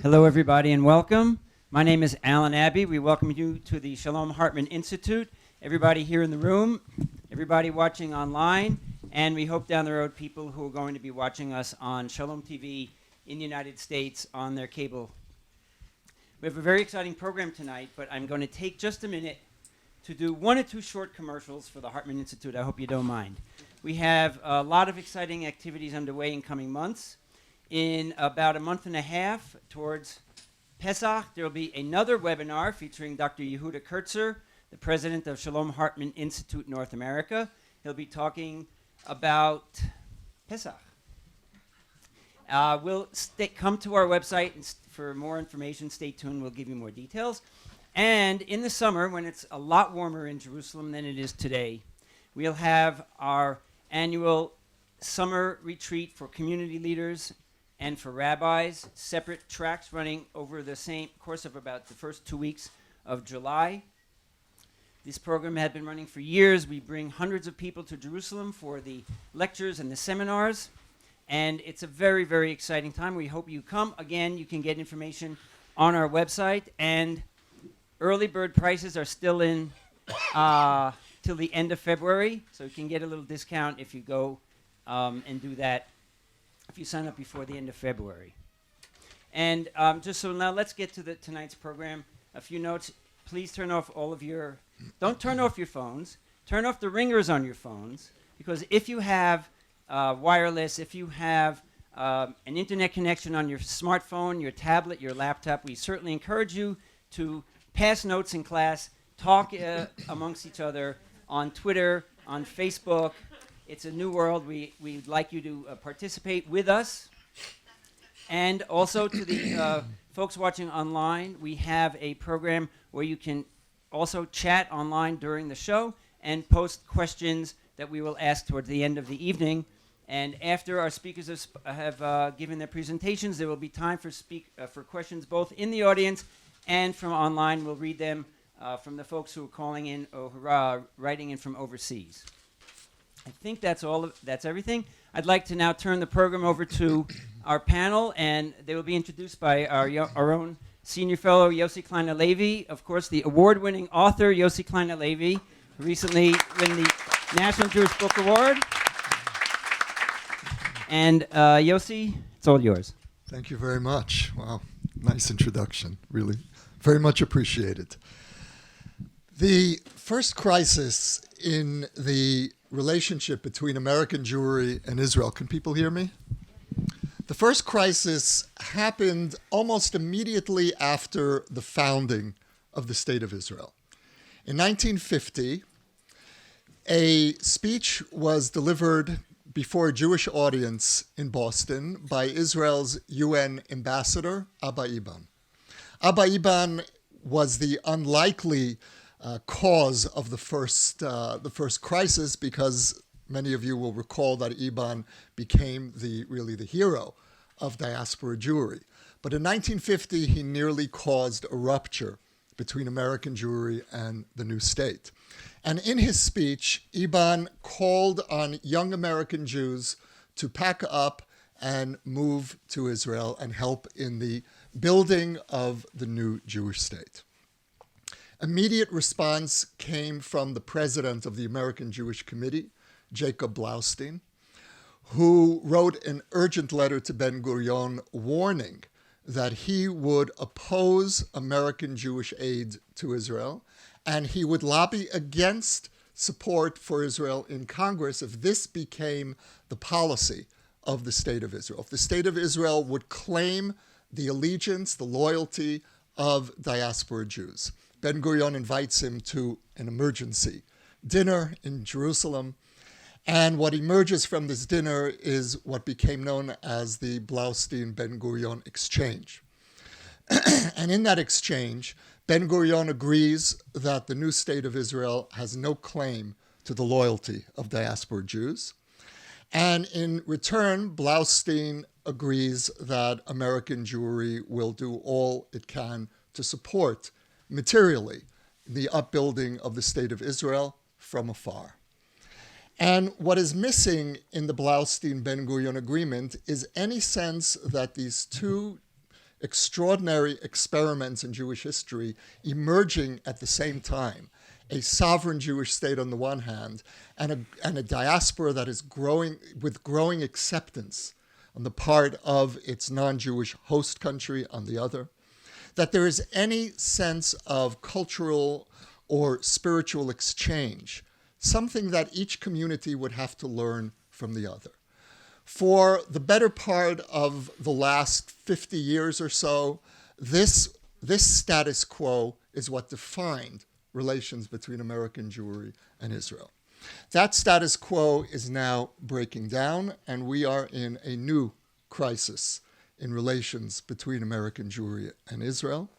Hello, everybody, and welcome. My name is Alan Abbey. We welcome you to the Shalom Hartman Institute. Everybody here in the room, everybody watching online, and we hope down the road people who are going to be watching us on Shalom TV in the United States on their cable. We have a very exciting program tonight, but I'm going to take just a minute to do one or two short commercials for the Hartman Institute. I hope you don't mind. We have a lot of exciting activities underway in coming months. In about a month and a half, towards Pesach, there will be another webinar featuring Dr. Yehuda Kurtzer, the president of Shalom Hartman Institute North America. He'll be talking about Pesach. Come to our website for more information. Stay tuned. We'll give you more details. And in the summer, when it's a lot warmer in Jerusalem than it is today, we'll have our annual summer retreat for community leaders and for rabbis, separate tracks running over the same course of about the first 2 weeks of July. This program had been running for years. We bring hundreds of people to Jerusalem for the lectures and the seminars, and it's a very, very exciting time. We hope you come. Again, you can get information on our website, and early bird prices are still in till the end of February, so you can get a little discount if you go and do that if you sign up before the end of February. And just so now let's get to tonight's program. A few notes. Please turn off don't turn off your phones. Turn off the ringers on your phones, because if you have wireless, if you have an internet connection on your smartphone, your tablet, your laptop, we certainly encourage you to pass notes in class, talk amongst each other on Twitter, on Facebook. It's a new world. We'd like you to participate with us. And also to the folks watching online, we have a program where you can also chat online during the show and post questions that we will ask towards the end of the evening. And after our speakers have given their presentations, there will be time for questions both in the audience and from online. We'll read them from the folks who are calling in or who are writing in from overseas. I think that's everything. I'd like to now turn the program over to our panel, and they will be introduced by our own senior fellow, Yossi Klein Halevi, of course, the award-winning author, Yossi Klein Halevi, who recently won the National Jewish Book Award. And Yossi, it's all yours. Thank you very much. Wow, nice introduction, really. Very much appreciated. The first crisis in the relationship between American Jewry and Israel. Can people hear me? The first crisis happened almost immediately after the founding of the State of Israel. In 1950, a speech was delivered before a Jewish audience in Boston by Israel's UN ambassador, Abba Eban. Abba Eban was the unlikely cause of the first crisis, because many of you will recall that Eban became the hero of diaspora Jewry. But in 1950, he nearly caused a rupture between American Jewry and the new state. And in his speech, Eban called on young American Jews to pack up and move to Israel and help in the building of the new Jewish state. Immediate response came from the president of the American Jewish Committee, Jacob Blaustein, who wrote an urgent letter to Ben-Gurion warning that he would oppose American Jewish aid to Israel, and he would lobby against support for Israel in Congress if this became the policy of the State of Israel. If the State of Israel would claim the allegiance, the loyalty of diaspora Jews. Ben-Gurion invites him to an emergency dinner in Jerusalem, and what emerges from this dinner is what became known as the Blaustein-Ben-Gurion exchange. And in that exchange, Ben-Gurion agrees that the new state of Israel has no claim to the loyalty of diaspora Jews, and in return, Blaustein agrees that American Jewry will do all it can to support materially the upbuilding of the State of Israel from afar. And what is missing in the Blaustein-Ben-Gurion agreement is any sense that these two extraordinary experiments in Jewish history emerging at the same time. A sovereign Jewish state on the one hand, and a diaspora that is growing with growing acceptance on the part of its non-Jewish host country on the other. That there is any sense of cultural or spiritual exchange, something that each community would have to learn from the other. For the better part of the last 50 years or so, this status quo is what defined relations between American Jewry and Israel. That status quo is now breaking down, and we are in a new crisis in relations between American Jewry and Israel.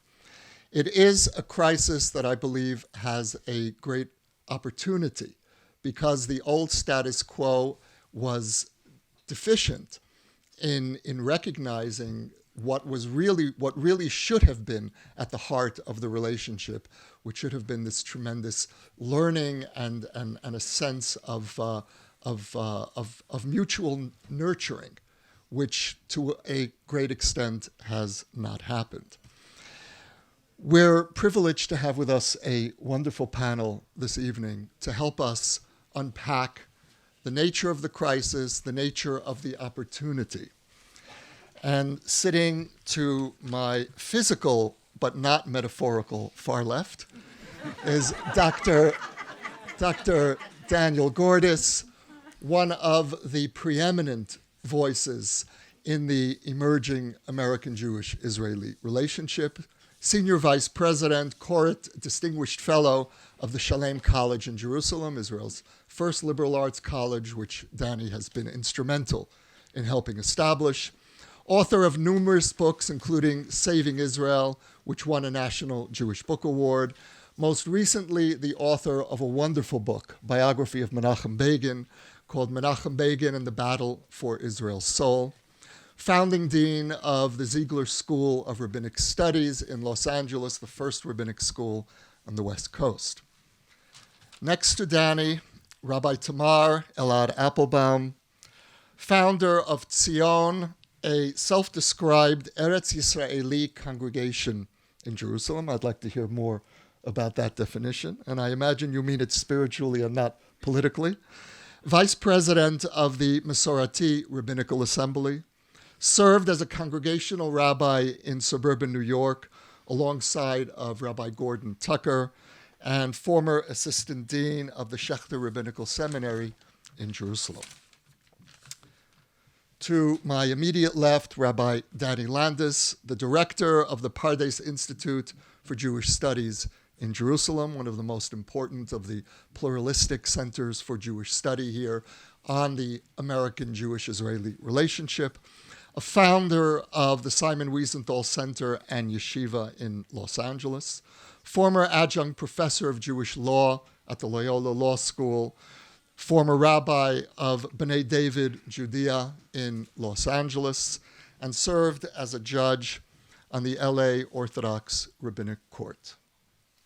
It is a crisis that I believe has a great opportunity because the old status quo was deficient in recognizing what really should have been at the heart of the relationship, which should have been this tremendous learning and a sense of mutual nurturing, which to a great extent has not happened. We're privileged to have with us a wonderful panel this evening to help us unpack the nature of the crisis, the nature of the opportunity. And sitting to my physical but not metaphorical far left is Dr. Daniel Gordis, one of the preeminent voices in the emerging American Jewish-Israeli relationship, Senior Vice President, Koret Distinguished Fellow of the Shalom College in Jerusalem, Israel's first liberal arts college, which Danny has been instrumental in helping establish. Author of numerous books, including Saving Israel, which won a National Jewish Book Award. Most recently, the author of a wonderful book, biography of Menachem Begin, called Menachem Begin and the Battle for Israel's Soul. Founding dean of the Ziegler School of Rabbinic Studies in Los Angeles, the first rabbinic school on the West Coast. Next to Danny, Rabbi Tamar Elad-Appelbaum, founder of Tzion, a self-described Eretz Yisraeli congregation in Jerusalem. I'd like to hear more about that definition, and I imagine you mean it spiritually and not politically. Vice President of the Masorati Rabbinical Assembly, served as a congregational rabbi in suburban New York alongside of Rabbi Gordon Tucker, and former assistant dean of the Schechter Rabbinical Seminary in Jerusalem. To my immediate left, Rabbi Danny Landis, the director of the Pardes Institute for Jewish Studies in Jerusalem, one of the most important of the pluralistic centers for Jewish study here on the American Jewish-Israeli relationship, a founder of the Simon Wiesenthal Center and Yeshiva in Los Angeles, former adjunct professor of Jewish law at the Loyola Law School, former rabbi of B'nai David, Judea in Los Angeles, and served as a judge on the LA Orthodox Rabbinic Court.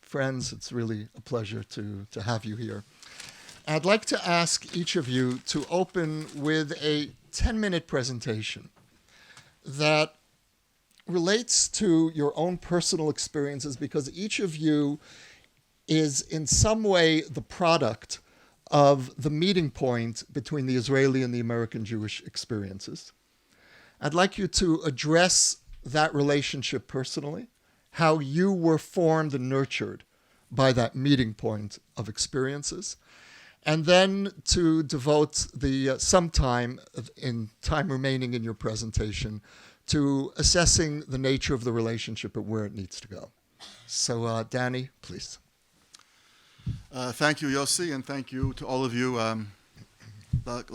Friends, it's really a pleasure to have you here. I'd like to ask each of you to open with a 10-minute presentation that relates to your own personal experiences, because each of you is in some way the product of the meeting point between the Israeli and the American Jewish experiences. I'd like you to address that relationship personally, how you were formed and nurtured by that meeting point of experiences, and then to devote some time remaining in your presentation to assessing the nature of the relationship and where it needs to go. So, Danny, please. Thank you, Yossi, and thank you to all of you, La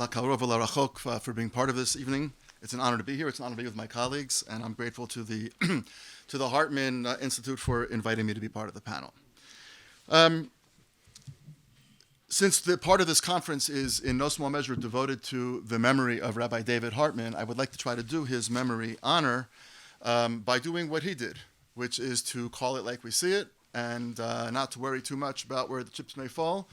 Karov V'Larachok, for being part of this evening. It's an honor to be here. It's an honor to be with my colleagues, and I'm grateful to the to the Hartman Institute for inviting me to be part of the panel. Since the part of this conference is in no small measure devoted to the memory of Rabbi David Hartman, I would like to try to do his memory honor by doing what he did, which is to call it like we see it and not to worry too much about where the chips may fall.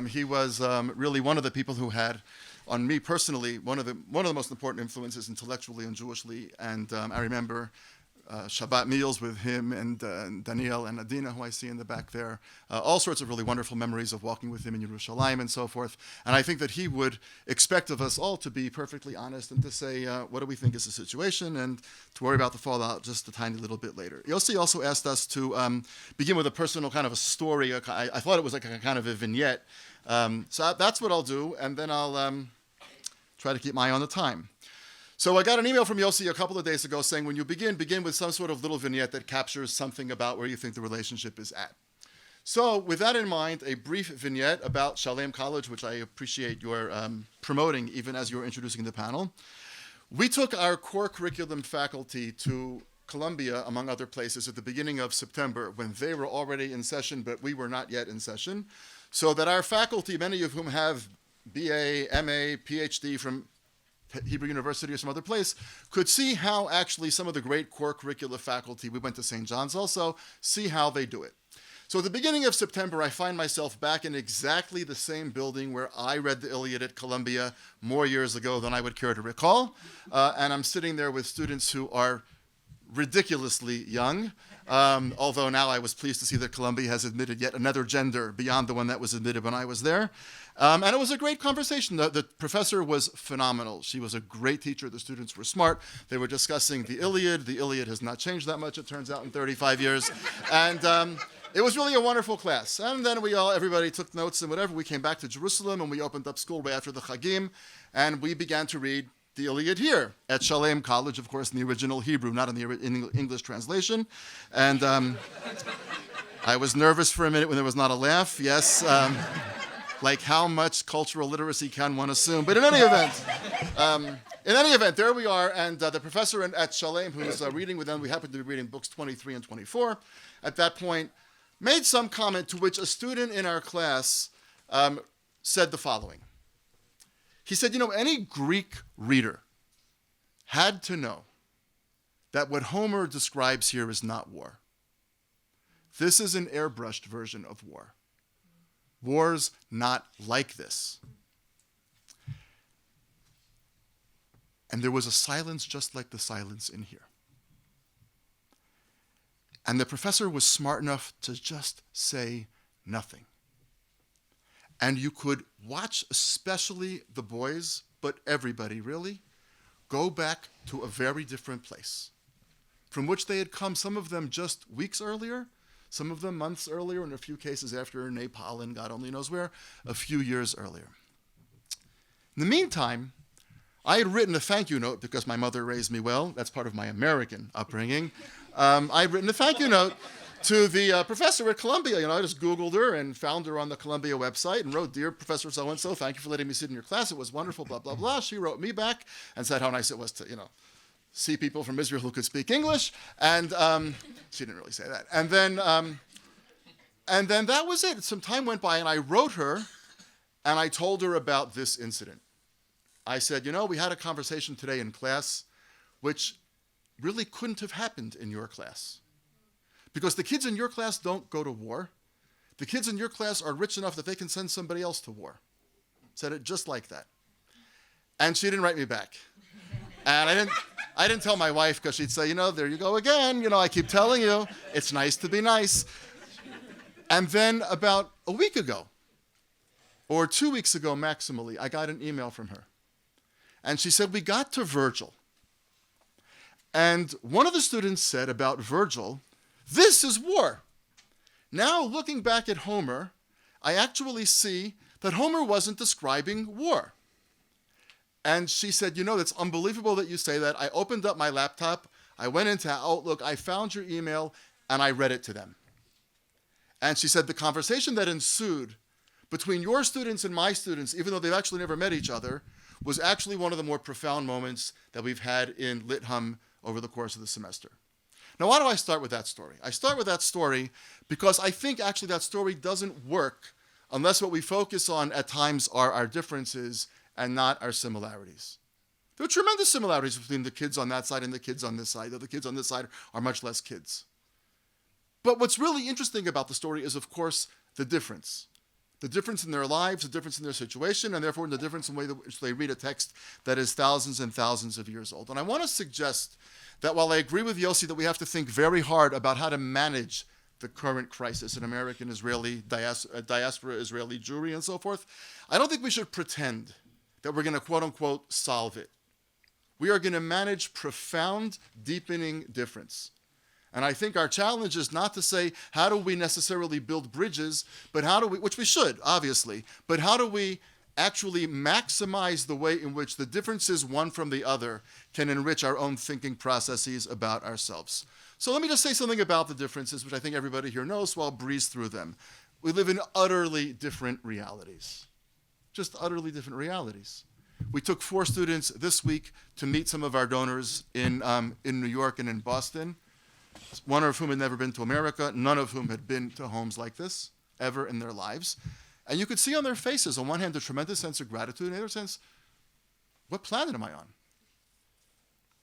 He was really one of the people who had, on me personally, one of the most important influences intellectually and Jewishly. And I remember Shabbat meals with him and Daniel and Adina, who I see in the back there. All sorts of really wonderful memories of walking with him in Yerushalayim and so forth. And I think that he would expect of us all to be perfectly honest and to say, what do we think is the situation, and to worry about the fallout just a tiny little bit later. Yossi also asked us to begin with a personal kind of a story. I thought it was like a kind of a vignette. So that's what I'll do, and then I'll try to keep my eye on the time. So I got an email from Yossi a couple of days ago saying, when you begin with some sort of little vignette that captures something about where you think the relationship is at. So with that in mind, a brief vignette about Shalom College, which I appreciate your promoting even as you're introducing the panel. We took our core curriculum faculty to Columbia, among other places, at the beginning of September, when they were already in session, but we were not yet in session, so that our faculty, many of whom have BA, MA, PhD from Hebrew University or some other place, could see how actually some of the great core curricula faculty, we went to St. John's also, see how they do it. So at the beginning of September, I find myself back in exactly the same building where I read the Iliad at Columbia more years ago than I would care to recall. And I'm sitting there with students who are ridiculously young, although now I was pleased to see that Columbia has admitted yet another gender beyond the one that was admitted when I was there. And it was a great conversation. The professor was phenomenal. She was a great teacher. The students were smart. They were discussing the Iliad. The Iliad has not changed that much, it turns out, in 35 years. And it was really a wonderful class. And then everybody took notes and whatever. We came back to Jerusalem, and we opened up school right after the Chagim, and we began to read the Iliad here at Shalom College, of course, in the original Hebrew, not in the English translation. And I was nervous for a minute when there was not a laugh. Yes, like how much cultural literacy can one assume? But in any event, there we are. And the professor at Shalom, who was reading with them, we happened to be reading books 23 and 24, at that point, made some comment to which a student in our class said the following. He said, any Greek reader had to know that what Homer describes here is not war. This is an airbrushed version of war. War's not like this. And there was a silence just like the silence in here. And the professor was smart enough to just say nothing. And you could watch, especially the boys, but everybody really, go back to a very different place, from which they had come, some of them just weeks earlier, some of them months earlier, in a few cases after Nepal and God only knows where, a few years earlier. In the meantime, I had written a thank you note because my mother raised me well. That's part of my American upbringing. I had written a thank you note to the professor at Columbia. I just Googled her and found her on the Columbia website and wrote, "Dear Professor so-and-so, thank you for letting me sit in your class. It was wonderful, blah, blah, blah." She wrote me back and said how nice it was to, see people from Israel who could speak English. And she didn't really say that. And then that was it. Some time went by, and I wrote her, and I told her about this incident. I said, we had a conversation today in class, which really couldn't have happened in your class. Because the kids in your class don't go to war. The kids in your class are rich enough that they can send somebody else to war. Said it just like that. And she didn't write me back. And I didn't tell my wife because she'd say, there you go again. I keep telling you, it's nice to be nice. And then about a week ago, or 2 weeks ago maximally, I got an email from her. And she said, we got to Virgil. And one of the students said about Virgil, this is war. Now, looking back at Homer, I actually see that Homer wasn't describing war. And she said, it's unbelievable that you say that. I opened up my laptop, I went into Outlook, I found your email, and I read it to them. And she said the conversation that ensued between your students and my students, even though they've actually never met each other, was actually one of the more profound moments that we've had in Lit Hum over the course of the semester. Now, why do I start with that story? I start with that story because I think actually that story doesn't work unless what we focus on at times are our differences and not our similarities. There are tremendous similarities between the kids on that side and the kids on this side, though the kids on this side are much less kids. But what's really interesting about the story is, of course, the difference. The difference in their lives, the difference in their situation, and therefore the difference in the way in which they read a text that is thousands and thousands of years old. And I want to suggest that while I agree with Yossi that we have to think very hard about how to manage the current crisis in American Israeli diaspora, Israeli Jewry, and so forth, I don't think we should pretend that we're going to quote-unquote solve it. We are going to manage profound, deepening difference. And I think our challenge is not to say, how do we necessarily build bridges, but how do we, which we should, obviously, but how do we actually maximize the way in which the differences one from the other can enrich our own thinking processes about ourselves. So let me just say something about the differences, which I think everybody here knows, so I'll breeze through them. We live in utterly different realities. Just utterly different realities. We took 4 students this week to meet some of our donors in New York and in Boston, one of whom had never been to America, none of whom had been to homes like this ever in their lives. And you could see on their faces, on one hand, a tremendous sense of gratitude, and on the other sense, what planet am I on?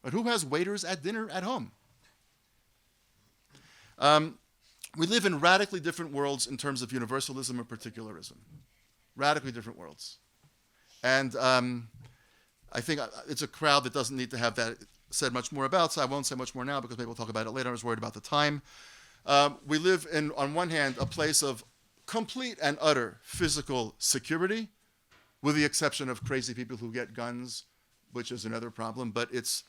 But who has waiters at dinner at home? We live in radically different worlds in terms of universalism and particularism. Radically different worlds. And I think it's a crowd that doesn't need to have that said much more about, so I won't say much more now because maybe we'll talk about it later. I was worried about the time. We live in, on one hand, a place of complete and utter physical security, with the exception of crazy people who get guns, which is another problem, but it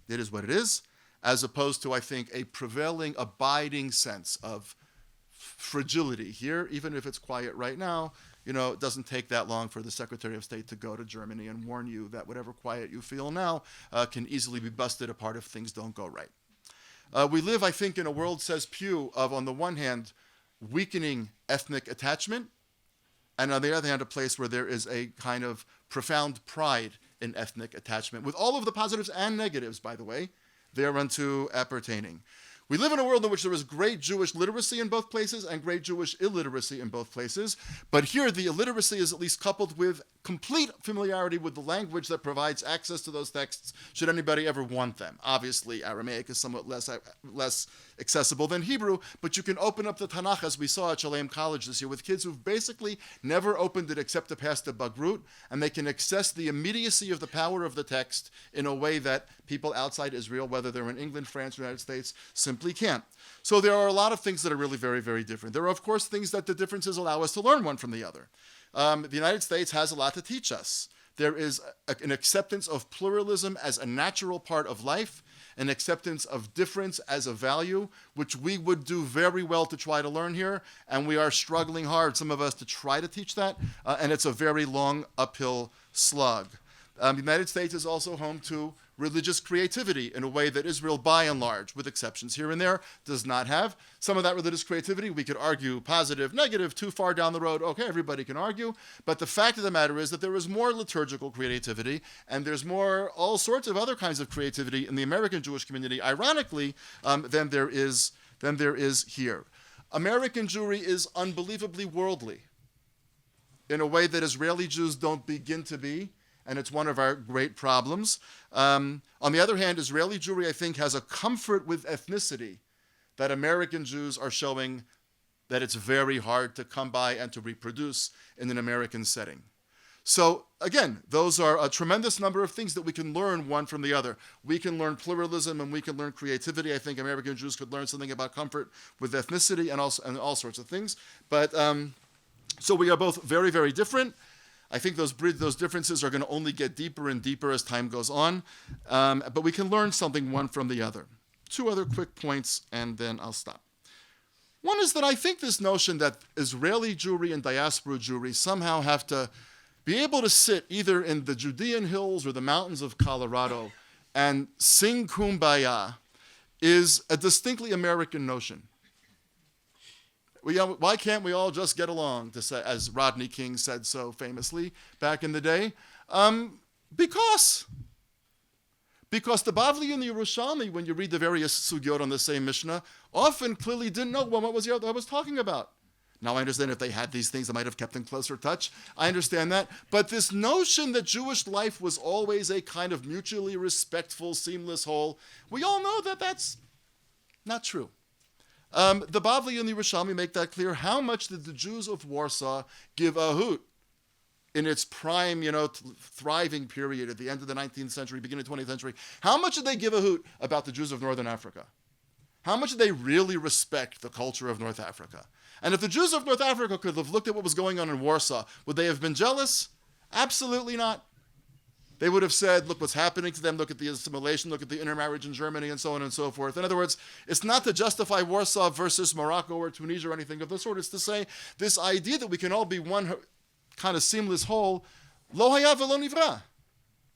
is what it is, as opposed to, I think, a prevailing, abiding sense of fragility here, even if it's quiet right now. You know, it doesn't take that long for the Secretary of State to go to Germany and warn you that whatever quiet you feel now can easily be busted apart if things don't go right. We live, I think, in a world, says Pew, of, on the one hand, weakening ethnic attachment, and on the other hand, a place where there is a kind of profound pride in ethnic attachment, with all of the positives and negatives, by the way, thereunto appertaining. We live in a world in which there is great Jewish literacy in both places and great Jewish illiteracy in both places. But here, the illiteracy is at least coupled with complete familiarity with the language that provides access to those texts, should anybody ever want them. Obviously, Aramaic is somewhat less accessible than Hebrew, but you can open up the Tanakh, as we saw at Shalom College this year, with kids who've basically never opened it except to pass the Bagrut, and they can access the immediacy of the power of the text in a way that people outside Israel, whether they're in England, France, or the United States, simply can't. So there are a lot of things that are really very, very different. There are, of course, things that the differences allow us to learn one from the other. The United States has a lot to teach us. There is an acceptance of pluralism as a natural part of life, an acceptance of difference as a value, which we would do very well to try to learn here, and we are struggling hard, some of us, to try to teach that, and it's a very long uphill slog. The United States is also home to religious creativity in a way that Israel, by and large, with exceptions here and there, does not have. Some of that religious creativity, we could argue positive, negative, too far down the road. Okay, everybody can argue. But the fact of the matter is that there is more liturgical creativity, and there's more all sorts of other kinds of creativity in the American Jewish community, ironically, than there is here. American Jewry is unbelievably worldly in a way that Israeli Jews don't begin to be. And it's one of our great problems. On the other hand, Israeli Jewry, I think, has a comfort with ethnicity that American Jews are showing that it's very hard to come by and to reproduce in an American setting. So, again, those are a tremendous number of things that we can learn one from the other. We can learn pluralism and we can learn creativity. I think American Jews could learn something about comfort with ethnicity and all sorts of things. But so we are both very, very different. I think those differences are going to only get deeper and deeper as time goes on, but we can learn something one from the other. 2 other quick points, and then I'll stop. One is that I think this notion that Israeli Jewry and diaspora Jewry somehow have to be able to sit either in the Judean hills or the mountains of Colorado and sing Kumbaya is a distinctly American notion. Why can't we all just get along, to say, as Rodney King said so famously back in the day? Because the Bavli and the Yerushalmi, when you read the various sugyot on the same Mishnah, often clearly didn't know what was the other was talking about. Now, I understand if they had these things, it might have kept in closer touch. I understand that. But this notion that Jewish life was always a kind of mutually respectful, seamless whole, we all know that that's not true. The Bavli and the Yerushalmi make that clear. How much did the Jews of Warsaw give a hoot in its prime, thriving period at the end of the 19th century, beginning of the 20th century? How much did they give a hoot about the Jews of Northern Africa? How much did they really respect the culture of North Africa? And if the Jews of North Africa could have looked at what was going on in Warsaw, would they have been jealous? Absolutely not. They would have said, look what's happening to them, look at the assimilation, look at the intermarriage in Germany, and so on and so forth. In other words, it's not to justify Warsaw versus Morocco or Tunisia or anything of the sort. It's to say this idea that we can all be one kind of seamless whole, lo haya velo nivra.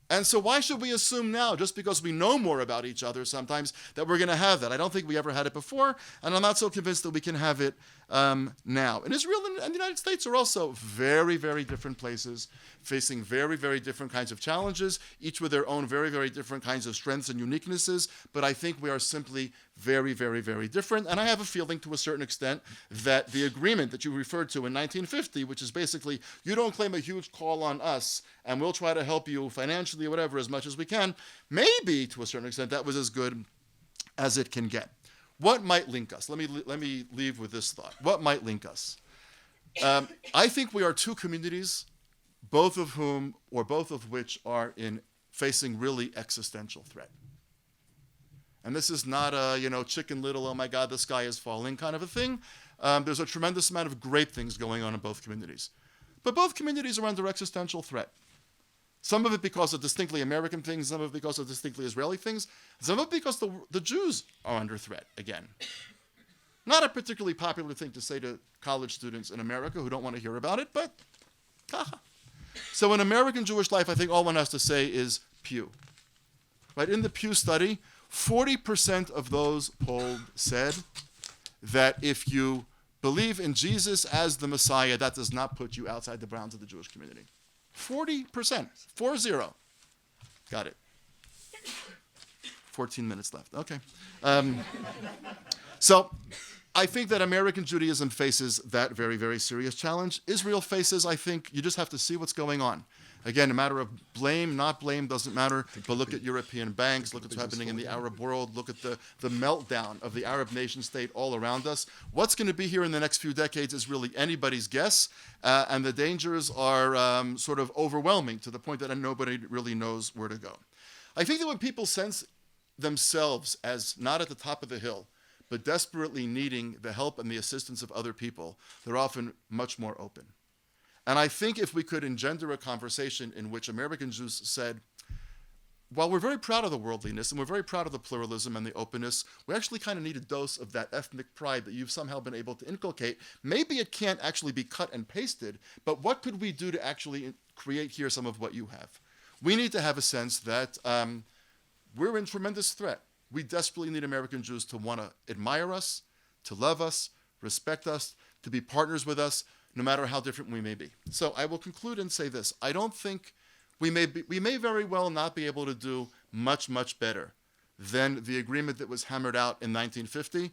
And so why should we assume now, just because we know more about each other sometimes, that we're going to have that? I don't think we ever had it before, and I'm not so convinced that we can have it now. And Israel and the United States are also very, very different places, facing very, very different kinds of challenges, each with their own very, very different kinds of strengths and uniquenesses, but I think we are simply very, very, very different. And I have a feeling to a certain extent that the agreement that you referred to in 1950, which is basically, you don't claim a huge call on us, and we'll try to help you financially or whatever as much as we can, maybe to a certain extent that was as good as it can get. What might link us? Let me leave with this thought. What might link us? I think we are two communities, both of which are facing really existential threat. And this is not a, Chicken Little, oh my God, the sky is falling kind of a thing. There's a tremendous amount of great things going on in both communities. But both communities are under existential threat. Some of it because of distinctly American things, some of it because of distinctly Israeli things, some of it because the Jews are under threat again. Not a particularly popular thing to say to college students in America who don't want to hear about it, but haha. So in American Jewish life, I think all one has to say is Pew. Right? In the Pew study, 40% of those polled said that if you believe in Jesus as the Messiah, that does not put you outside the bounds of the Jewish community. 40%. 40. Got it. 14 minutes left. Okay. So I think that American Judaism faces that very, very serious challenge. Israel faces, I think, you just have to see what's going on. Again, a matter of blame, not blame, doesn't matter. But look at European banks, look at what's happening in the Arab world, look at the meltdown of the Arab nation state all around us. What's going to be here in the next few decades is really anybody's guess, and the dangers are sort of overwhelming to the point that nobody really knows where to go. I think that when people sense themselves as not at the top of the hill, but desperately needing the help and the assistance of other people, they're often much more open. And I think if we could engender a conversation in which American Jews said, while we're very proud of the worldliness and we're very proud of the pluralism and the openness, we actually kind of need a dose of that ethnic pride that you've somehow been able to inculcate. Maybe it can't actually be cut and pasted, but what could we do to actually create here some of what you have? We need to have a sense that we're in tremendous threat. We desperately need American Jews to want to admire us, to love us, respect us, to be partners with us, no matter how different we may be. So I will conclude and say this. I don't think we may very well not be able to do much, much better than the agreement that was hammered out in 1950,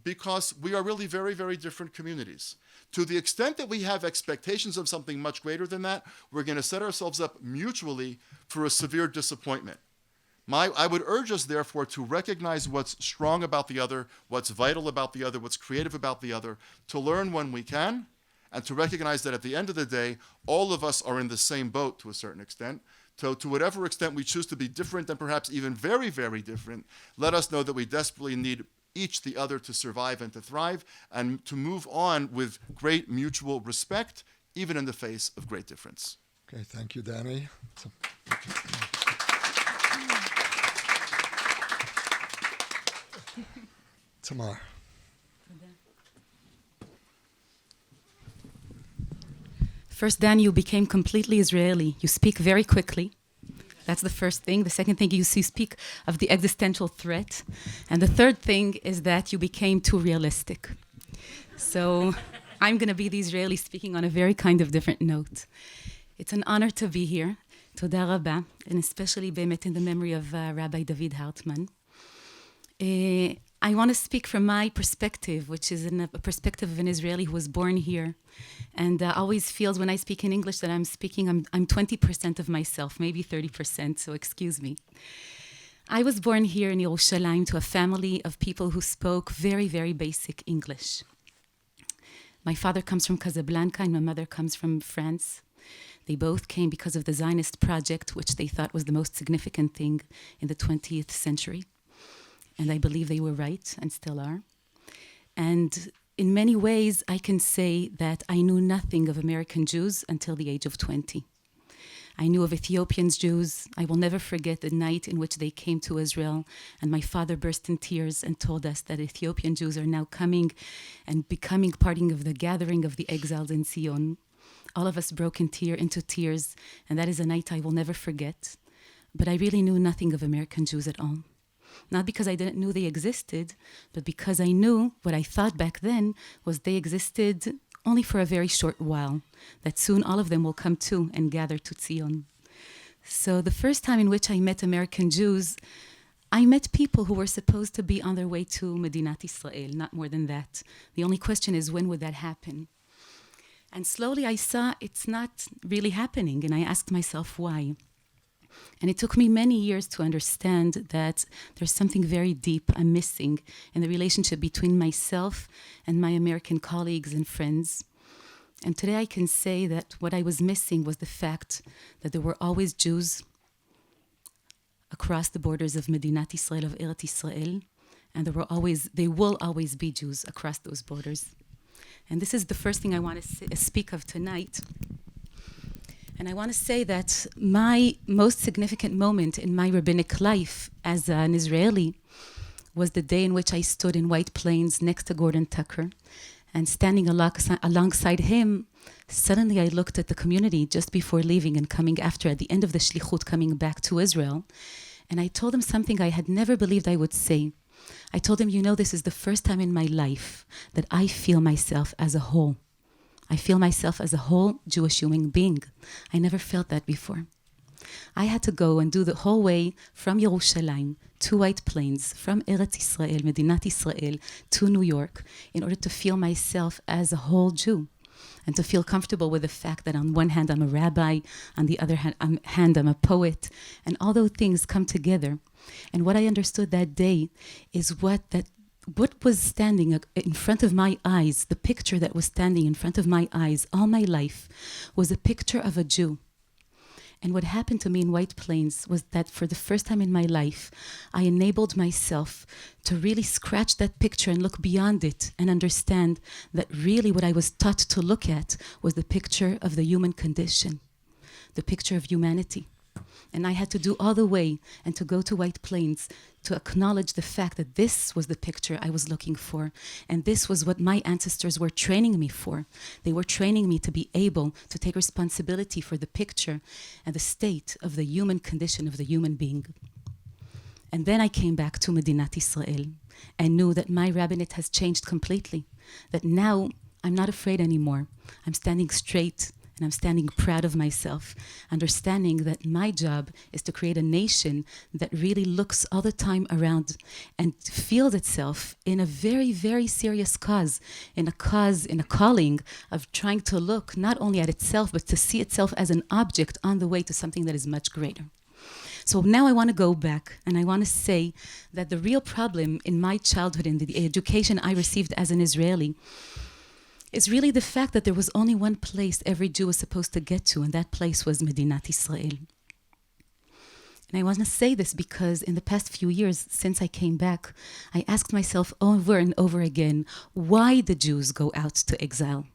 because we are really very, very different communities. To the extent that we have expectations of something much greater than that, we're going to set ourselves up mutually for a severe disappointment. I would urge us, therefore, to recognize what's strong about the other, what's vital about the other, what's creative about the other, to learn when we can, and to recognize that at the end of the day, all of us are in the same boat to a certain extent. So to whatever extent we choose to be different and perhaps even very, very different, let us know that we desperately need each the other to survive and to thrive, and to move on with great mutual respect, even in the face of great difference. Okay, thank you, Danny. Tamar. First, Dan, you became completely Israeli. You speak very quickly. That's the first thing. The second thing, you speak of the existential threat. And the third thing is that you became too realistic. So I'm going to be the Israeli speaking on a very kind of different note. It's an honor to be here. Toda Rabba, and especially באמת in the memory of Rabbi David Hartman. I want to speak from my perspective, which is a perspective of an Israeli who was born here, and always feels when I speak in English that I'm 20% of myself, maybe 30%, so excuse me. I was born here in Yerushalayim to a family of people who spoke very, very basic English. My father comes from Casablanca and my mother comes from France. They both came because of the Zionist project, which they thought was the most significant thing in the 20th century. And I believe they were right and still are. And in many ways, I can say that I knew nothing of American Jews until the age of 20. I knew of Ethiopian Jews. I will never forget the night in which they came to Israel, and my father burst in tears and told us that Ethiopian Jews are now coming and becoming part of the gathering of the exiles in Zion. All of us broke into tears, and that is a night I will never forget. But I really knew nothing of American Jews at all. Not because I didn't know they existed, but because I knew what I thought back then was they existed only for a very short while, that soon all of them will come to and gather to Zion. So the first time in which I met American Jews, I met people who were supposed to be on their way to Medinat Israel, not more than that. The only question is, when would that happen? And slowly I saw it's not really happening, and I asked myself why. And it took me many years to understand that there's something very deep I'm missing in the relationship between myself and my American colleagues and friends. And today I can say that what I was missing was the fact that there were always Jews across the borders of Medinat Israel, of Eretz Israel, and there will always be Jews across those borders. And this is the first thing I want to speak of tonight. And I want to say that my most significant moment in my rabbinic life as an Israeli was the day in which I stood in White Plains next to Gordon Tucker. And standing alongside him, suddenly I looked at the community just before leaving and coming after, at the end of the shlichut, coming back to Israel. And I told him something I had never believed I would say. I told him, this is the first time in my life that I feel myself as a whole. I feel myself as a whole Jewish human being. I never felt that before. I had to go and do the whole way from Yerushalayim to White Plains, from Eretz Israel, Medinat Israel, to New York, in order to feel myself as a whole Jew, and to feel comfortable with the fact that on one hand I'm a rabbi, on the other hand I'm a poet, and all those things come together. And what I understood that day is what was standing in front of my eyes, the picture that was standing in front of my eyes all my life, was a picture of a Jew. And what happened to me in White Plains was that for the first time in my life, I enabled myself to really scratch that picture and look beyond it and understand that really what I was taught to look at was the picture of the human condition, the picture of humanity. And I had to do all the way and to go to White Plains to acknowledge the fact that this was the picture I was looking for. And this was what my ancestors were training me for. They were training me to be able to take responsibility for the picture and the state of the human condition of the human being. And then I came back to Medinat Israel and knew that my rabbinate has changed completely. That now I'm not afraid anymore. I'm standing straight. And I'm standing proud of myself, understanding that my job is to create a nation that really looks all the time around and feels itself in a very, very serious cause, in a calling of trying to look not only at itself, but to see itself as an object on the way to something that is much greater. So now I want to go back and I want to say that the real problem in my childhood, in the education I received as an Israeli, is really the fact that there was only one place every Jew was supposed to get to, and that place was Medinat Israel. And I want to say this because in the past few years, since I came back, I asked myself over and over again, why did Jews go out to exile?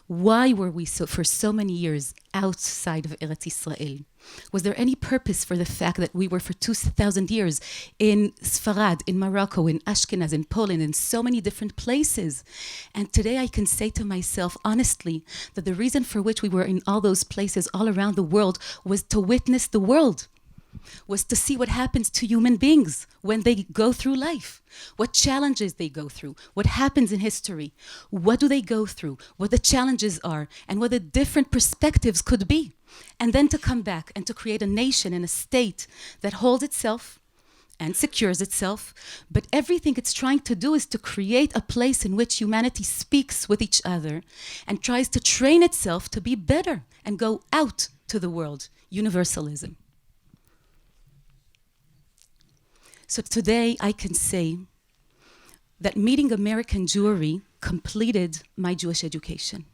Why were we for so many years outside of Eretz Israel? Was there any purpose for the fact that we were for 2,000 years in Sfarad, in Morocco, in Ashkenaz, in Poland, in so many different places? And today I can say to myself, honestly, that the reason for which we were in all those places all around the world was to witness the world, was to see what happens to human beings when they go through life, what challenges they go through, what happens in history, what do they go through, what the challenges are, and what the different perspectives could be. And then to come back and to create a nation and a state that holds itself and secures itself, but everything it's trying to do is to create a place in which humanity speaks with each other and tries to train itself to be better and go out to the world. Universalism. So today I can say that meeting American Jewry completed my Jewish education.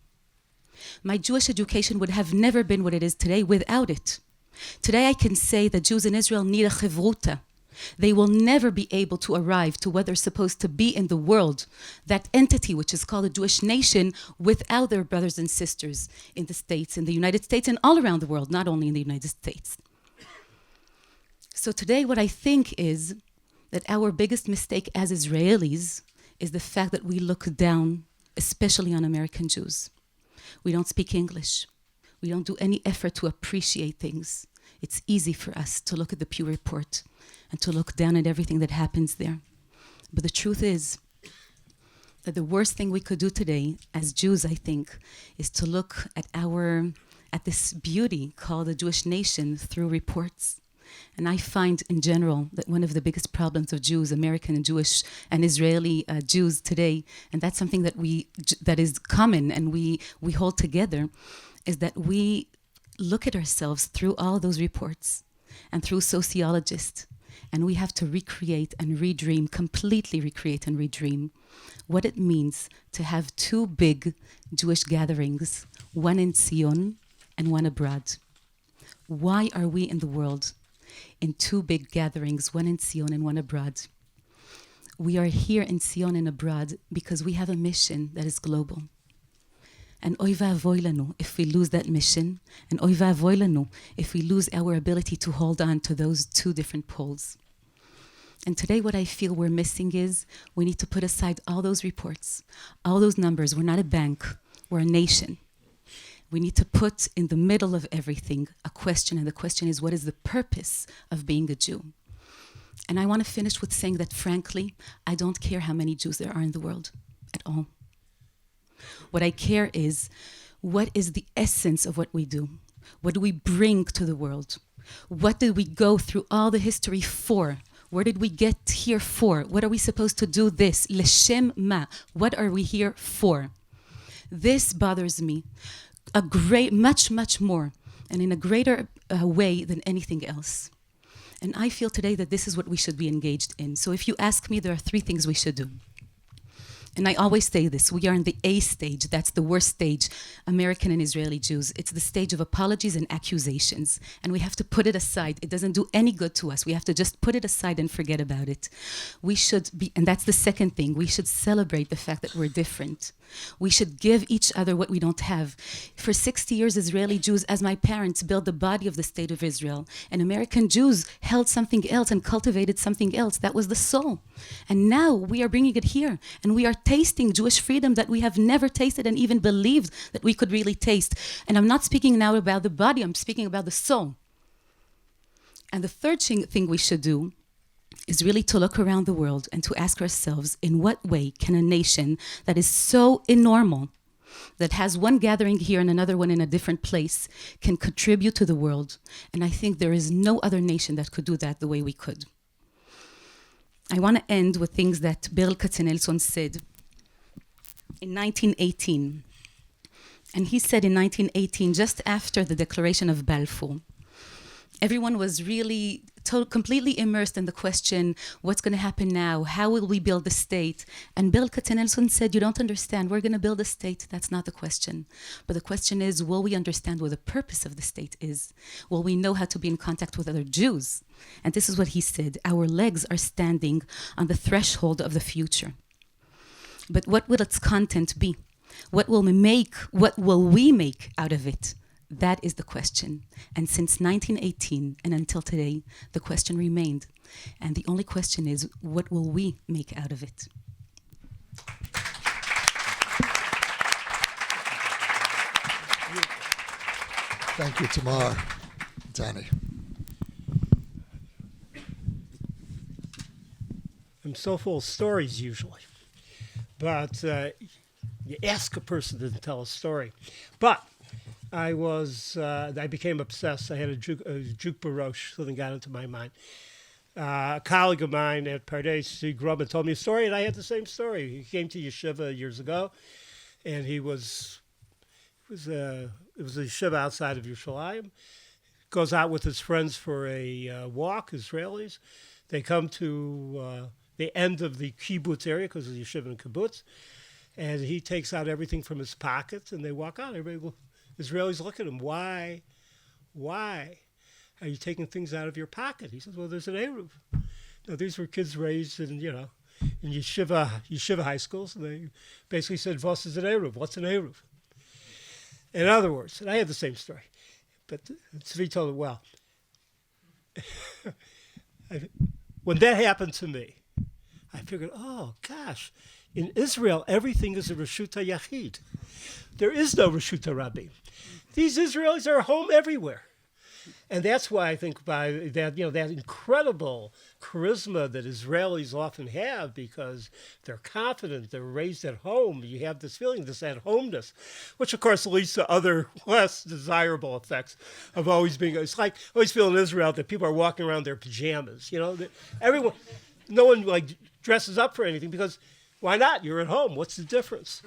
My Jewish education would have never been what it is today without it. Today I can say that Jews in Israel need a chevruta. They will never be able to arrive to what they're supposed to be in the world, that entity which is called a Jewish nation, without their brothers and sisters in the States, in the United States, and all around the world, not only in the United States. So today what I think is that our biggest mistake as Israelis is the fact that we look down, especially on American Jews. We don't speak English. We don't do any effort to appreciate things. It's easy for us to look at the Pew Report and to look down at everything that happens there. But the truth is that the worst thing we could do today as Jews, I think, is to look at this beauty called the Jewish nation through reports. And I find in general that one of the biggest problems of Jews, American and Jewish and Israeli Jews today, and that's something that is common and we hold together, is that we look at ourselves through all those reports and through sociologists, and we have to recreate and redream, completely recreate and redream what it means to have two big Jewish gatherings, one in Zion and one abroad. Why are we in the world in two big gatherings, one in Zion and one abroad? We are here in Zion and abroad because we have a mission that is global. And oy va'avoy lanu if we lose that mission, and oy va'avoy lanu if we lose our ability to hold on to those two different poles. And today what I feel we're missing is we need to put aside all those reports, all those numbers. We're not a bank, we're a nation. We need to put in the middle of everything a question, and the question is, what is the purpose of being a Jew? And I want to finish with saying that, frankly, I don't care how many Jews there are in the world at all. What I care is, what is the essence of what we do? What do we bring to the world? What did we go through all the history for? Where did we get here for? What are we supposed to do this? Leshem ma. What are we here for? This bothers me much more, and in a greater way than anything else. And I feel today that this is what we should be engaged in. So if you ask me, there are three things we should do. And I always say this, we are in the A stage, that's the worst stage, American and Israeli Jews. It's the stage of apologies and accusations, and we have to put it aside. It doesn't do any good to us. We have to just put it aside and forget about it. We should be, and that's the second thing, we should celebrate the fact that we're different. We should give each other what we don't have. For 60 years, Israeli Jews, as my parents, built the body of the state of Israel, and American Jews held something else and cultivated something else. That was the soul. And now we are bringing it here, and we are tasting Jewish freedom that we have never tasted and even believed that we could really taste. And I'm not speaking now about the body, I'm speaking about the soul. And the third thing we should do is really to look around the world and to ask ourselves, in what way can a nation that is so abnormal, that has one gathering here and another one in a different place, can contribute to the world? And I think there is no other nation that could do that the way we could. I want to end with things that Berl Katzenelson said in 1918. And he said in 1918, just after the declaration of Balfour, everyone was really completely immersed in the question, what's going to happen now? How will we build the state? And Berl Katzenelson said, you don't understand. We're going to build a state. That's not the question. But the question is, will we understand what the purpose of the state is? Will we know how to be in contact with other Jews? And this is what he said. Our legs are standing on the threshold of the future. But what will its content be? What will we make out of it? That is the question. And since 1918 and until today, the question remained. And the only question is, what will we make out of it? Thank you, Tamar. Danny. I'm so full of stories usually. But you ask a person to tell a story. But I became obsessed. I had a juk barosh, something got into my mind. A colleague of mine at Pardes, he grew up and told me a story, and I had the same story. He came to yeshiva years ago, and it was a yeshiva outside of Yerushalayim. Goes out with his friends for a walk, Israelis. They come to the end of the kibbutz area because of the yeshiva and kibbutz, and he takes out everything from his pockets, and they walk out. Israelis look at him. Why are you taking things out of your pocket? He says, well, there's an eruv. Now, these were kids raised in yeshiva high schools, and they basically said, "Vos is an eruv. What's an eruv?" In other words, and I had the same story, but Tzvi told it well. When that happened to me, I figured, oh gosh, in Israel everything is a Reshuta Yachid. There is no Reshuta Rabim. These Israelis are home everywhere. And that's why I think by that, that incredible charisma that Israelis often have, because they're confident, they're raised at home. You have this feeling, this at-homeness, which of course leads to other less desirable effects of always being. It's like I always feel in Israel that people are walking around in their pajamas. Everyone, no one dresses up for anything because why not? You're at home. What's the difference?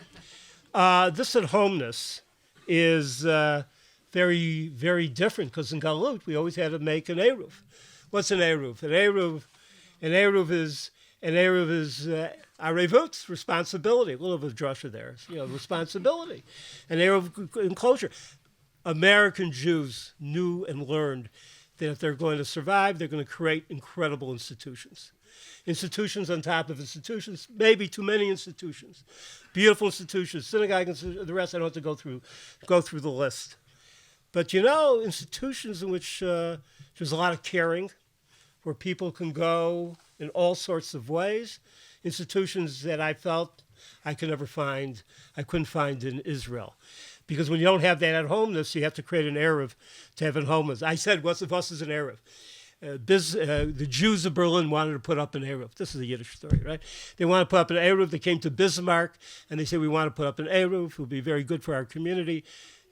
This at-homeness is very, very different, because in Galut we always had to make an eruv. What's an eruv? An eruv is arevut, responsibility. A little bit of drasha there, responsibility. An eruv enclosure. American Jews knew and learned that if they're going to survive, they're going to create incredible institutions. Institutions on top of institutions, maybe too many institutions. Beautiful institutions, synagogue, the rest. I don't have to go through the list. But institutions in which there's a lot of caring, where people can go in all sorts of ways, institutions that I felt I couldn't find in Israel. Because when you don't have that at-homeness, you have to create an eruv to have at-homeness. I said, what's the fuss is an eruv? The Jews of Berlin wanted to put up an eruv. This is a Yiddish story, right? They want to put up an eruv. They came to Bismarck, and they said, we want to put up an eruv. It will be very good for our community.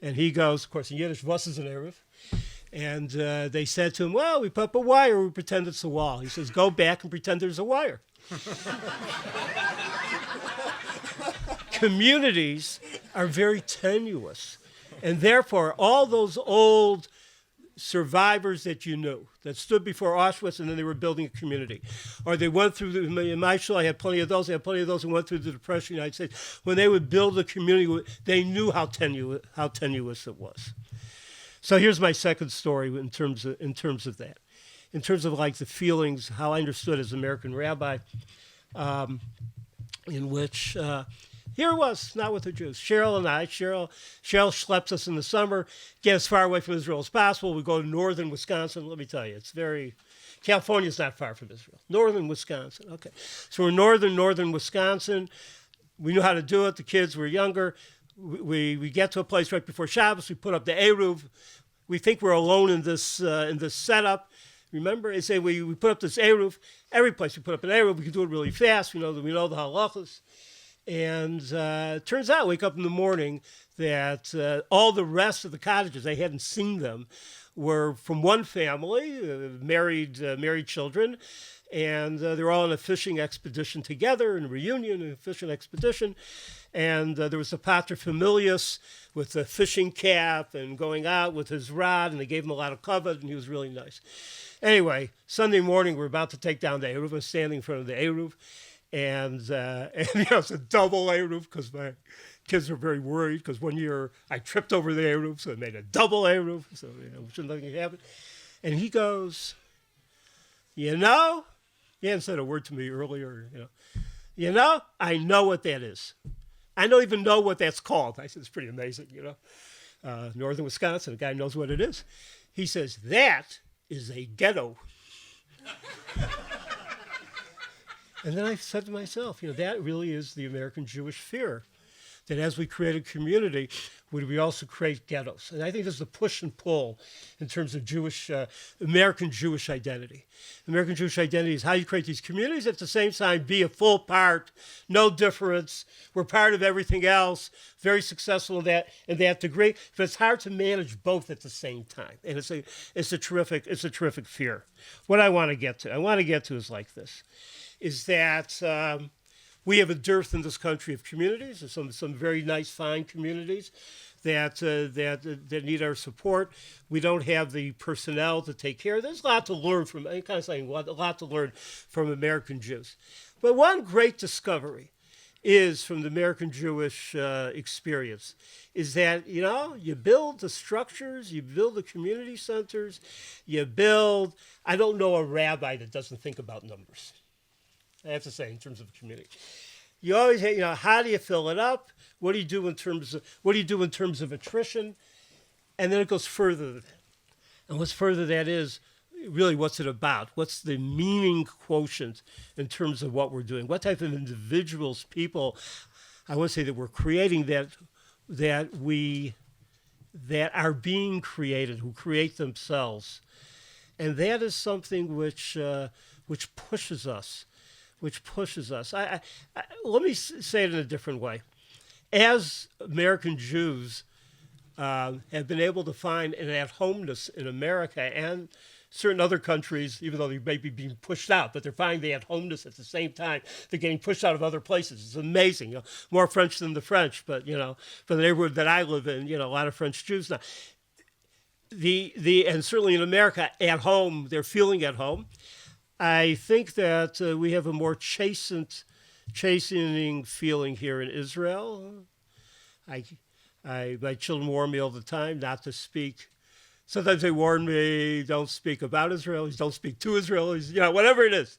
And he goes, of course, in Yiddish, was is an eruv. And they said to him, well, we put up a wire, we pretend it's a wall. He says, go back and pretend there's a wire. Communities are very tenuous. And therefore, all those old survivors that you knew, that stood before Auschwitz and then they were building a community. Or they went through, in my show, I had plenty of those who went through the Depression in the United States. When they would build a community, they knew how tenuous it was. So here's my second story in terms of that. In terms of the feelings, how I understood as an American rabbi, in which here it was, not with the Jews. Cheryl schleps us in the summer, get as far away from Israel as possible. We go to northern Wisconsin. Let me tell you, California's not far from Israel. Northern Wisconsin, okay. So we're northern Wisconsin. We knew how to do it. The kids were younger. We get to a place right before Shabbos. We put up the eruv. We think we're alone in this setup. Remember, they say we put up this eruv. Every place we put up an eruv, we can do it really fast. We know the halachas. And it turns out, wake up in the morning, that all the rest of the cottages, I hadn't seen them, were from one family, married children, and they're all on a fishing expedition together, in a reunion, a fishing expedition. And there was a paterfamilias with a fishing cap and going out with his rod, and they gave him a lot of kavod, and he was really nice. Anyway, Sunday morning, we're about to take down the eruv. I'm standing in front of the eruv. And it's a double eruv, because my kids were very worried, because one year I tripped over the eruv, so I made a double eruv, so nothing happened. And he goes, he hadn't said a word to me earlier, I know what that is. I don't even know what that's called. I said, it's pretty amazing, Northern Wisconsin, a guy knows what it is. He says, that is a ghetto. And then I said to myself, that really is the American Jewish fear, that as we create a community, would we also create ghettos? And I think there's a push and pull in terms of American Jewish identity. American Jewish identity is how you create these communities, at the same time be a full part, no difference. We're part of everything else, very successful in that degree. But it's hard to manage both at the same time, and it's a terrific fear. What I want to get to is like this. Is that We have a dearth in this country of communities, and some very nice, fine communities that need our support. We don't have the personnel to take care of. There's a lot to learn from. I'm kind of saying a lot to learn from American Jews. But one great discovery is from the American Jewish experience is that, you build the structures, you build the community centers, I don't know a rabbi that doesn't think about numbers. I have to say, in terms of community. You always, how do you fill it up? What do you do in terms of attrition? And then it goes further than that. And what's further than that is, really, what's it about? What's the meaning quotient in terms of what we're doing? What type of individuals, people, I want to say that we're creating that are being created, who create themselves. And that is something which pushes us, let me say it in a different way. As American Jews have been able to find an at-homeness in America and certain other countries, even though they may be being pushed out, but they're finding the at-homeness at the same time. They're getting pushed out of other places. It's amazing. More French than the French, but, for the neighborhood that I live in, a lot of French Jews now. And certainly in America, at home, they're feeling at home. I think that we have a more chastening feeling here in Israel. My children warn me all the time not to speak. Sometimes they warn me, don't speak about Israelis, don't speak to Israelis, whatever it is.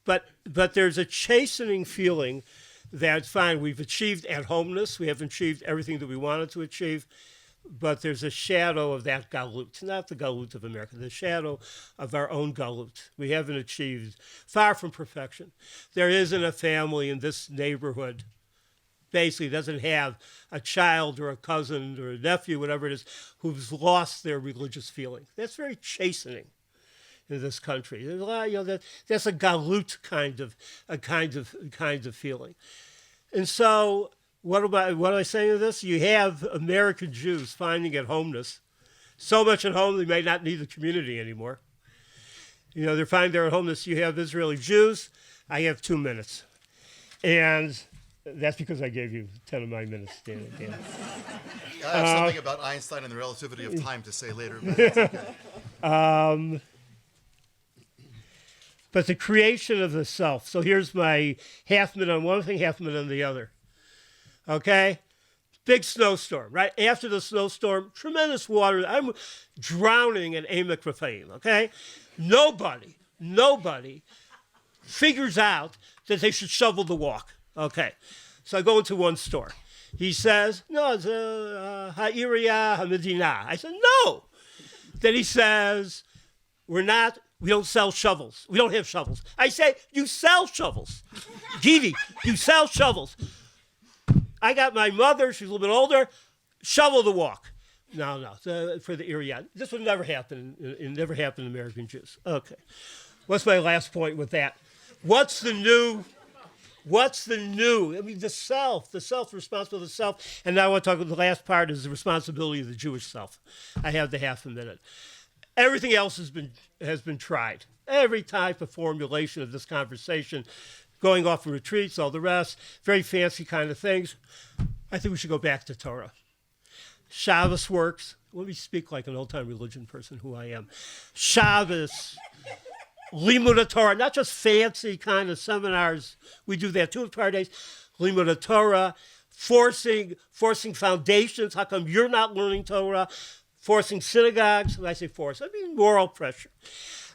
But there's a chastening feeling that, fine, we've achieved at-homeness, we haven't achieved everything that we wanted to achieve, but there's a shadow of that galut, not the galut of America, the shadow of our own galut. We haven't achieved, far from perfection. There isn't a family in this neighborhood, basically doesn't have a child or a cousin or a nephew, whatever it is, who's lost their religious feeling. That's very chastening in this country. There's a lot, that's a galut kind of feeling. And so, what am I saying to this? You have American Jews finding at-homeness so much at home they may not need the community anymore. They're finding their at-homeness. You have Israeli Jews. I have 2 minutes. And that's because I gave you 10 of my minutes, Dan. I have something about Einstein and the relativity of time to say later. But it's okay. But the creation of the self. So here's my half minute on one thing, half minute on the other. Okay? Big snowstorm, right? After the snowstorm, tremendous water. I'm drowning in Emek Rephaim, okay? Nobody figures out that they should shovel the walk. Okay, so I go into one store. He says, no, it's Ha'iriyah Hamedina. I said, no. Then he says, we don't sell shovels. We don't have shovels. I say, you sell shovels. Gidi, you sell shovels. I got my mother, she's a little bit older, shovel the walk. No, for the Iriyah. This would never happen. It never happened to American Jews. Okay. What's my last point with that? What's the new? I mean, the self responsible to the self. And now I want to talk about the last part is the responsibility of the Jewish self. I have the half a minute. Everything else has been tried. Every type of formulation of this conversation, going off on retreats, all the rest, very fancy kind of things. I think we should go back to Torah. Shabbos works. Let me speak like an old-time religion person who I am. Shabbos. Limud Torah, not just fancy kind of seminars. We do that 2 entire days. Limud Torah, forcing foundations. How come you're not learning Torah? Forcing synagogues. When I say force, I mean moral pressure.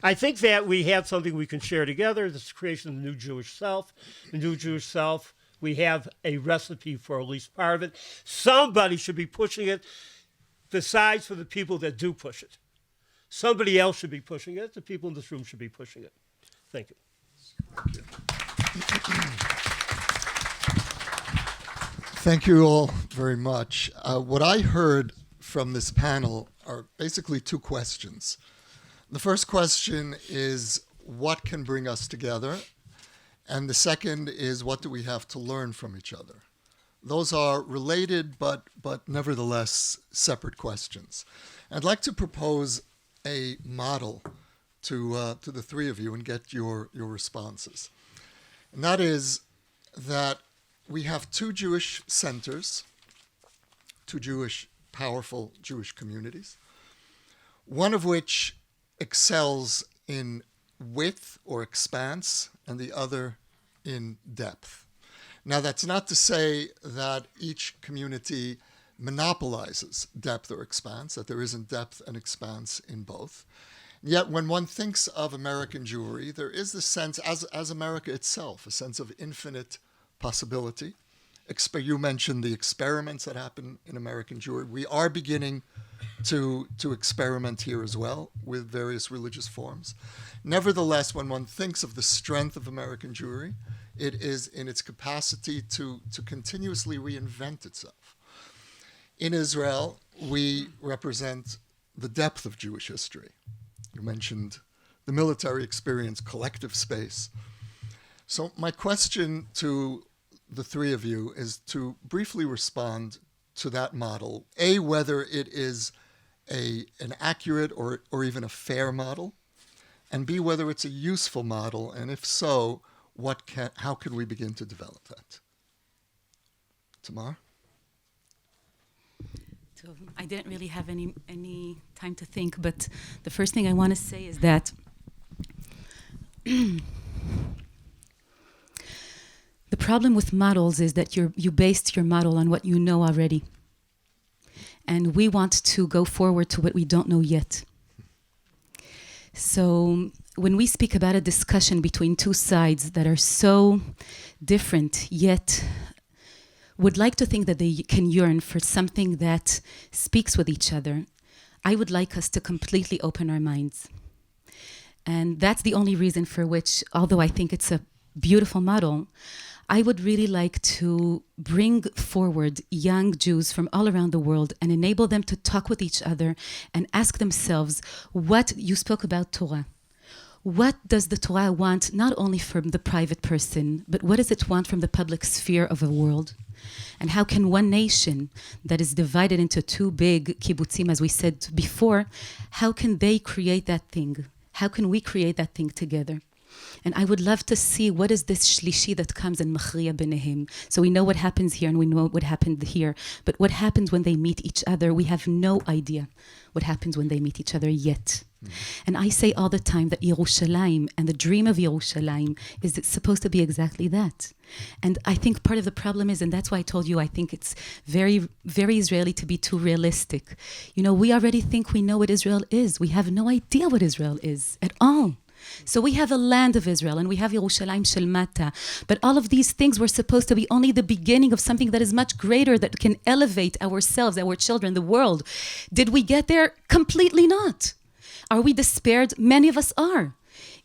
I think that we have something we can share together. This creation of the new Jewish self. The new Jewish self, we have a recipe for at least part of it. Somebody should be pushing it, besides for the people that do push it. Somebody else should be pushing it. The people in this room should be pushing it. Thank you. Thank you all very much. What I heard from this panel are basically 2 questions. The first question is, what can bring us together? And the second is, what do we have to learn from each other? Those are related, but nevertheless separate questions. I'd like to propose a model to the 3 of you and get your responses. And that is, that we have two Jewish centers, two powerful Jewish communities, one of which excels in width or expanse, and the other in depth. Now, that's not to say that each community monopolizes depth or expanse, that there isn't depth and expanse in both. Yet, when one thinks of American Jewry, there is this sense, as America itself, a sense of infinite possibility. You mentioned the experiments that happen in American Jewry. We are beginning to experiment here as well with various religious forms. Nevertheless, when one thinks of the strength of American Jewry, it is in its capacity to continuously reinvent itself. In Israel, we represent the depth of Jewish history. You mentioned the military experience, collective space. So my question to the three of you is to briefly respond to that model. A, whether it is an accurate or even a fair model, and B, whether it's a useful model, and if so, how can we begin to develop that? Tamar? So I didn't really have any time to think, but the first thing I want to say is that the problem with models is that you based your model on what you know already. And we want to go forward to what we don't know yet. So when we speak about a discussion between two sides that are so different, yet would like to think that they can yearn for something that speaks with each other, I would like us to completely open our minds. And that's the only reason for which, although I think it's a beautiful model, I would really like to bring forward young Jews from all around the world and enable them to talk with each other and ask themselves what you spoke about Torah. What does the Torah want not only from the private person, but what does it want from the public sphere of the world? And how can one nation that is divided into two big kibbutzim, as we said before, how can they create that thing? How can we create that thing together? And I would love to see what is this shlishi that comes in machriya b'nehem. So we know what happens here and we know what happened here. But what happens when they meet each other? We have no idea what happens when they meet each other yet. And I say all the time that Yerushalayim and the dream of Yerushalayim is it's supposed to be exactly that. And I think part of the problem is, and that's why I told you I think it's very, very Israeli to be too realistic. You know, we already think we know what Israel is. We have no idea what Israel is at all. So we have a land of Israel and we have Yerushalayim Shel Mata. But all of these things were supposed to be only the beginning of something that is much greater, that can elevate ourselves, our children, the world. Did we get there? Completely not. Are we despaired? Many of us are.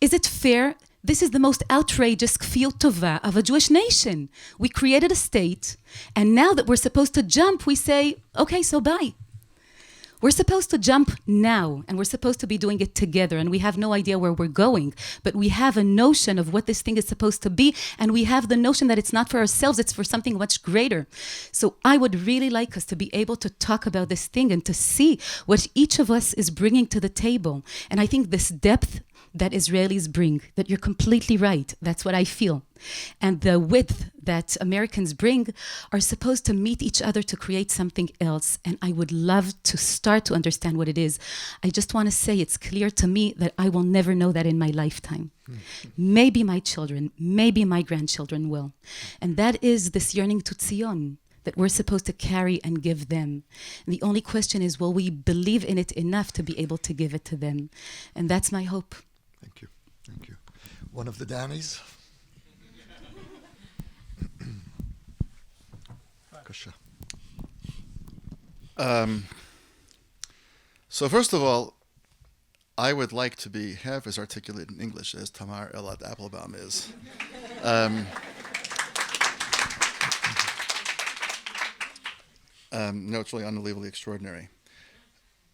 Is it fair? This is the most outrageous kfiyut tova of a Jewish nation. We created a state, and now that we're supposed to jump, we say, okay, so bye. We're supposed to jump now, and we're supposed to be doing it together, and we have no idea where we're going, but we have a notion of what this thing is supposed to be, and we have the notion that it's not for ourselves, it's for something much greater. So I would really like us to be able to talk about this thing and to see what each of us is bringing to the table. And I think this depth that Israelis bring, that you're completely right, that's what I feel. And the width that Americans bring are supposed to meet each other to create something else. And I would love to start to understand what it is. I just want to say it's clear to me that I will never know that in my lifetime. Maybe my children, maybe my grandchildren will. And that is this yearning to Tzion that we're supposed to carry and give them. And the only question is, will we believe in it enough to be able to give it to them? And that's my hope. Thank you. Thank you. One of the Dannies. So first of all, I would like to be half as articulate in English as Tamar Elad-Appelbaum is. No, it's really unbelievably extraordinary.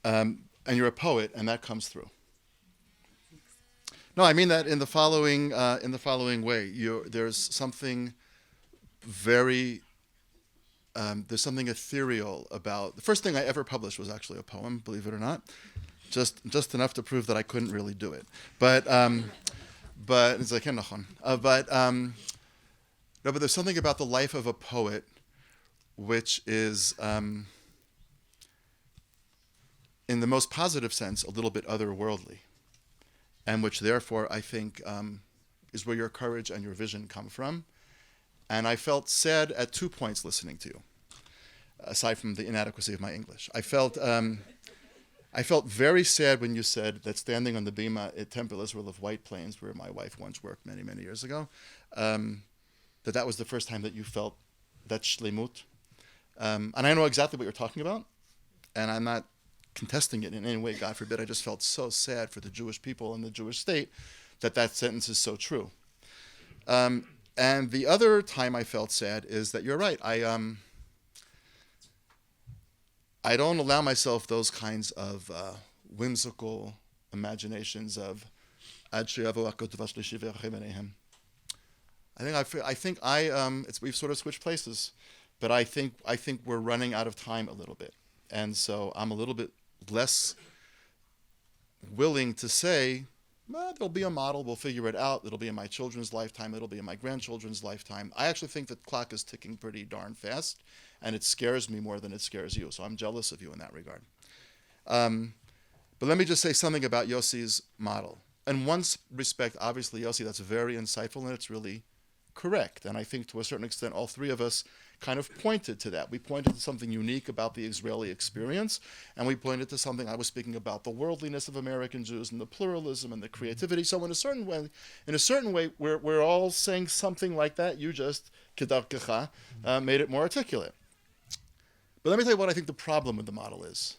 And you're a poet, and that comes through. No, I mean that in the following way. There's something very, there's something ethereal about. The first thing I ever published was actually a poem, believe it or not, just enough to prove that I couldn't really do it. But No, but there's something about the life of a poet which is, in the most positive sense, a little bit otherworldly, and which therefore I think is where your courage and your vision come from. And I felt sad at 2 points listening to you, aside from the inadequacy of my English. I felt very sad when you said that standing on the bima at Temple Israel of White Plains, where my wife once worked many, many years ago, that was the first time that you felt that shlemut. And I know exactly what you're talking about, and I'm not contesting it in any way, God forbid. I just felt so sad for the Jewish people and the Jewish state that sentence is so true. And the other time I felt sad is that you're right. I don't allow myself those kinds of whimsical imaginations of Ad she'yavo HaKodesh Shlishi v'yachem b'neihem. We've sort of switched places, but I think we're running out of time a little bit, and so I'm a little bit less willing to say, well, there'll be a model, we'll figure it out, it'll be in my children's lifetime, it'll be in my grandchildren's lifetime. I actually think that the clock is ticking pretty darn fast, and it scares me more than it scares you, so I'm jealous of you in that regard. But let me just say something about Yossi's model. In one respect, obviously, Yossi, that's very insightful, and it's really correct, and I think to a certain extent all three of us kind of pointed to that. We pointed to something unique about the Israeli experience, and we pointed to something, I was speaking about the worldliness of American Jews and the pluralism and the creativity. So in a certain way, we're all saying something like that. You just, kedarkecha, made it more articulate. But let me tell you what I think the problem with the model is.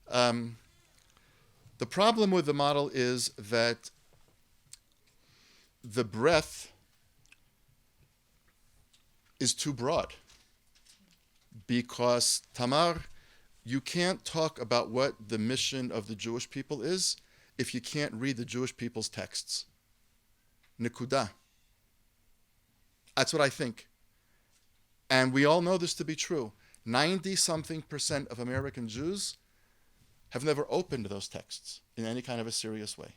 The problem with the model is that the breadth is too broad. Because, Tamar, you can't talk about what the mission of the Jewish people is if you can't read the Jewish people's texts. Nekuda. That's what I think. And we all know this to be true. 90-something% of American Jews have never opened those texts in any kind of a serious way.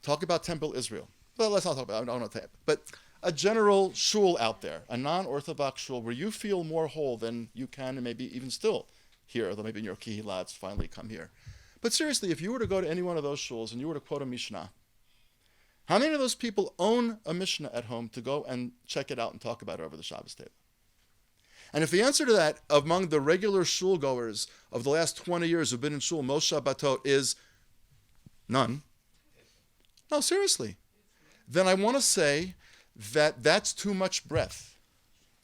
Talk about Temple Israel. Well, let's not talk about it. I don't know that. But a general shul out there, a non-Orthodox shul, where you feel more whole than you can and maybe even still here, although maybe in your kihilats finally come here. But seriously, if you were to go to any one of those shuls and you were to quote a Mishnah, how many of those people own a Mishnah at home to go and check it out and talk about it over the Shabbos table? And if the answer to that, among the regular shul goers of the last 20 years who've been in shul most Shabbatot, is none, no, seriously, then I want to say that that's too much breadth.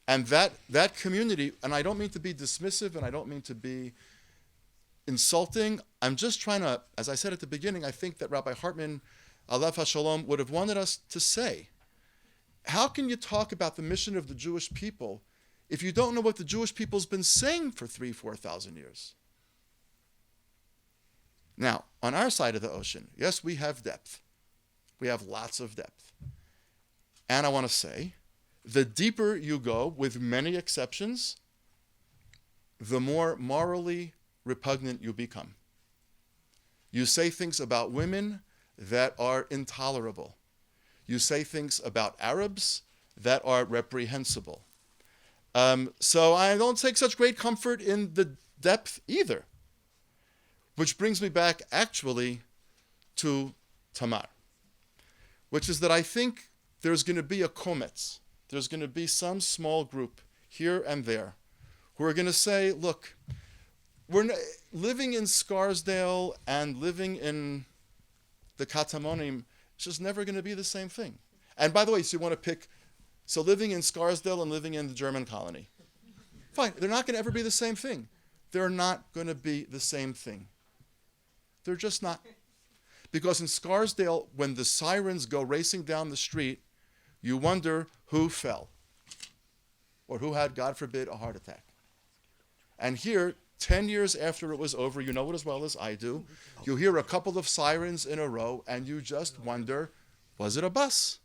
And that community, and I don't mean to be dismissive and I don't mean to be insulting, I'm just trying to, as I said at the beginning, I think that Rabbi Hartman, Alev Shalom, would have wanted us to say, how can you talk about the mission of the Jewish people if you don't know what the Jewish people's been saying for 4,000 years? Now, on our side of the ocean, yes, we have depth. We have lots of depth. And I want to say, the deeper you go, with many exceptions, the more morally repugnant you become. You say things about women that are intolerable. You say things about Arabs that are reprehensible. So I don't take such great comfort in the depth either. Which brings me back actually to Tamar, which is that I think there's going to be a kometz. There's going to be some small group here and there who are going to say, look, living in Scarsdale and living in the Katamonim, it's just never going to be the same thing. And by the way, so you want to pick, so living in Scarsdale and living in the German colony. Fine, they're not going to ever be the same thing. They're not going to be the same thing. They're just not. Because in Scarsdale, when the sirens go racing down the street, you wonder who fell or who had, God forbid, a heart attack. And here, 10 years after it was over, you know it as well as I do, you hear a couple of sirens in a row and you just wonder, was it a bus?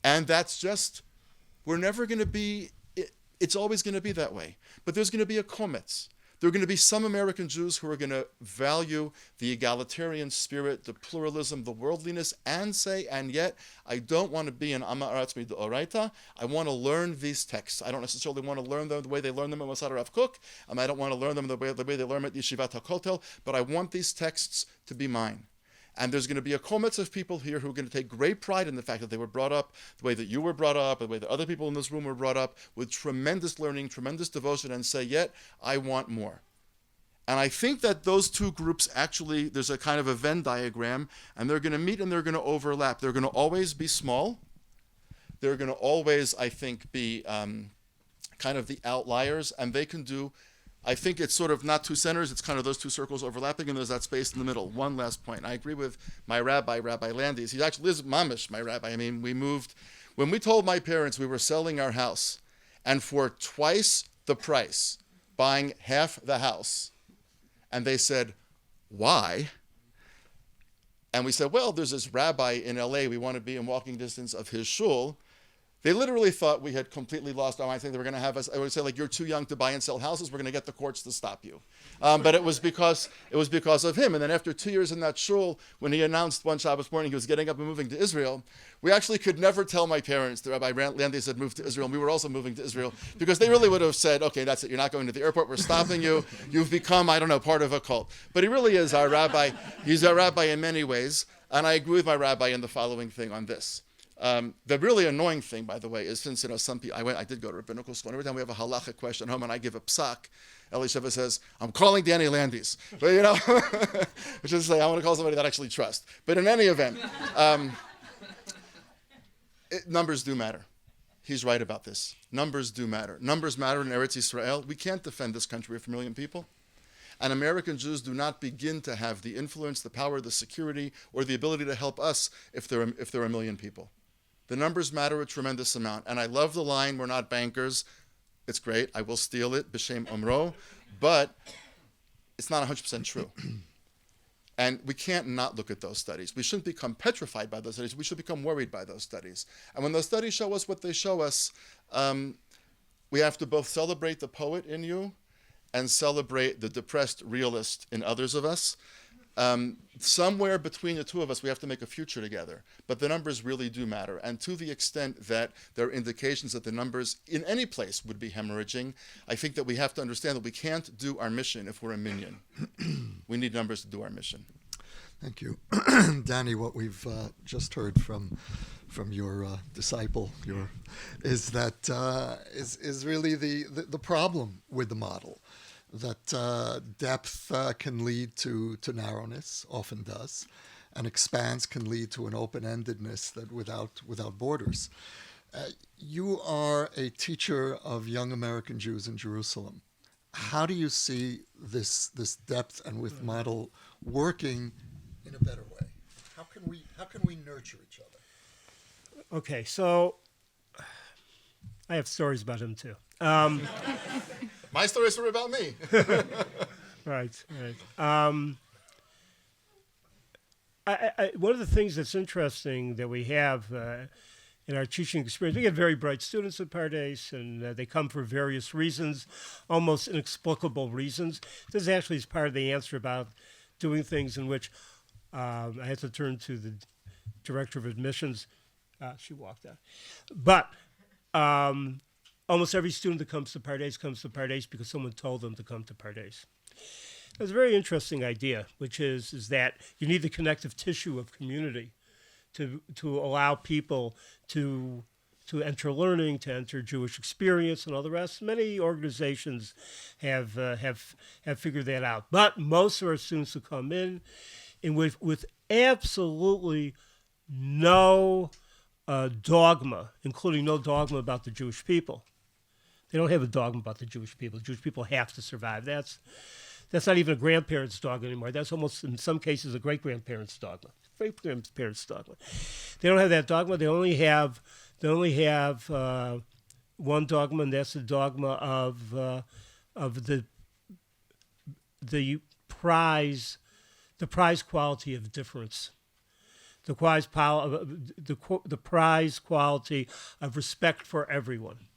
And that's just, we're never going to be, it's always going to be that way. But there's going to be a kometz. There are going to be some American Jews who are going to value the egalitarian spirit, the pluralism, the worldliness, and say, and yet, I don't want to be an Amma Aratz Midoraita. I want to learn these texts. I don't necessarily want to learn them the way they learn them in Mosad Rav Kook. I don't want to learn them the way they learn them at Yeshivat HaKotel, but I want these texts to be mine. And there's going to be a kometz of people here who are going to take great pride in the fact that they were brought up the way that you were brought up, the way that other people in this room were brought up, with tremendous learning, tremendous devotion, and say, yet, I want more. And I think that those two groups actually, there's a kind of a Venn diagram, and they're going to meet and they're going to overlap. They're going to always be small. They're going to always, I think, be kind of the outliers, and they can do, I think it's sort of not two centers, it's kind of those two circles overlapping, and there's that space in the middle. One last point. I agree with my rabbi, Rabbi Landis. He actually is mamish, my rabbi. I mean, we moved, when we told my parents we were selling our house, and for twice the price, buying half the house, and they said, why? And we said, well, there's this rabbi in LA, we want to be in walking distance of his shul. They literally thought we had completely lost our mind. I think they were going to have us, I would say, like, you're too young to buy and sell houses. We're going to get the courts to stop you. But it was because of him. And then after 2 years in that shul, when he announced one Shabbos morning he was getting up and moving to Israel, we actually could never tell my parents that Rabbi Landis had moved to Israel, and we were also moving to Israel, because they really would have said, okay, that's it. You're not going to the airport. We're stopping you. You've become, I don't know, part of a cult. But he really is our rabbi. He's our rabbi in many ways. And I agree with my rabbi in the following thing on this. The really annoying thing, by the way, is since, some people, I did go to rabbinical school, and every time we have a halacha question home and I give a psak, Eli Sheva says, I'm calling Danny Landis. But, which is to say, I want to call somebody that I actually trust. But in any event, numbers do matter. He's right about this. Numbers do matter. Numbers matter in Eretz Yisrael. We can't defend this country with 1 million people. And American Jews do not begin to have the influence, the power, the security, or the ability to help us if there are 1 million people. The numbers matter a tremendous amount. And I love the line, we're not bankers. It's great. I will steal it, b'shem omro. But it's not 100% true. And we can't not look at those studies. We shouldn't become petrified by those studies. We should become worried by those studies. And when those studies show us what they show us, we have to both celebrate the poet in you and celebrate the depressed realist in others of us. Somewhere between the two of us, we have to make a future together. But the numbers really do matter. And to the extent that there are indications that the numbers in any place would be hemorrhaging, I think that we have to understand that we can't do our mission if we're a minion. We need numbers to do our mission. Thank you. Danny, what we've just heard from your disciple is that is really the problem with the model. That depth can lead to narrowness, often does, and expanse can lead to an open-endedness that without borders. You are a teacher of young American Jews in Jerusalem. How do you see this depth and width model working in a better way? How can we nurture each other? Okay, so I have stories about him too. My stories were about me. Right. One of the things that's interesting that we have in our teaching experience, we get very bright students at Pardes, and they come for various reasons, almost inexplicable reasons. This actually is part of the answer about doing things in which I had to turn to the director of admissions. She walked out. But almost every student that comes to Pardes because someone told them to come to Pardes. It's a very interesting idea, which is that you need the connective tissue of community to allow people to enter learning, to enter Jewish experience, and all the rest. Many organizations have figured that out, but most of our students who come in with absolutely no dogma, including no dogma about the Jewish people. They don't have a dogma about the Jewish people. The Jewish people have to survive. That's not even a grandparent's dogma anymore. That's almost, in some cases, a great-grandparent's dogma. Great-grandparents' dogma. They don't have that dogma. They only have one dogma, and that's the dogma of the prize quality of difference. The prize quality of respect for everyone.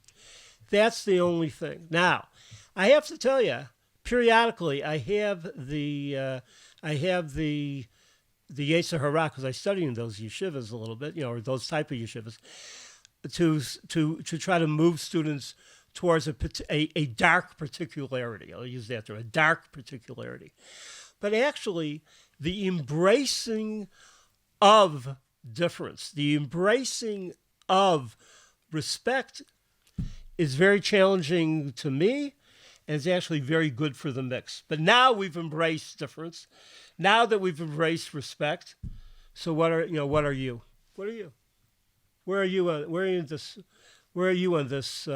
That's the only thing. Now, I have to tell you, periodically I have the Yetzer Hara, because I study in those yeshivas a little bit, or those type of yeshivas, to try to move students towards a dark particularity. I'll use that term, a dark particularity. But actually, the embracing of difference, the embracing of respect is very challenging to me, and it's actually very good for the mix. But now we've embraced difference. Now that we've embraced respect, so what are you? What are you? Where are you on this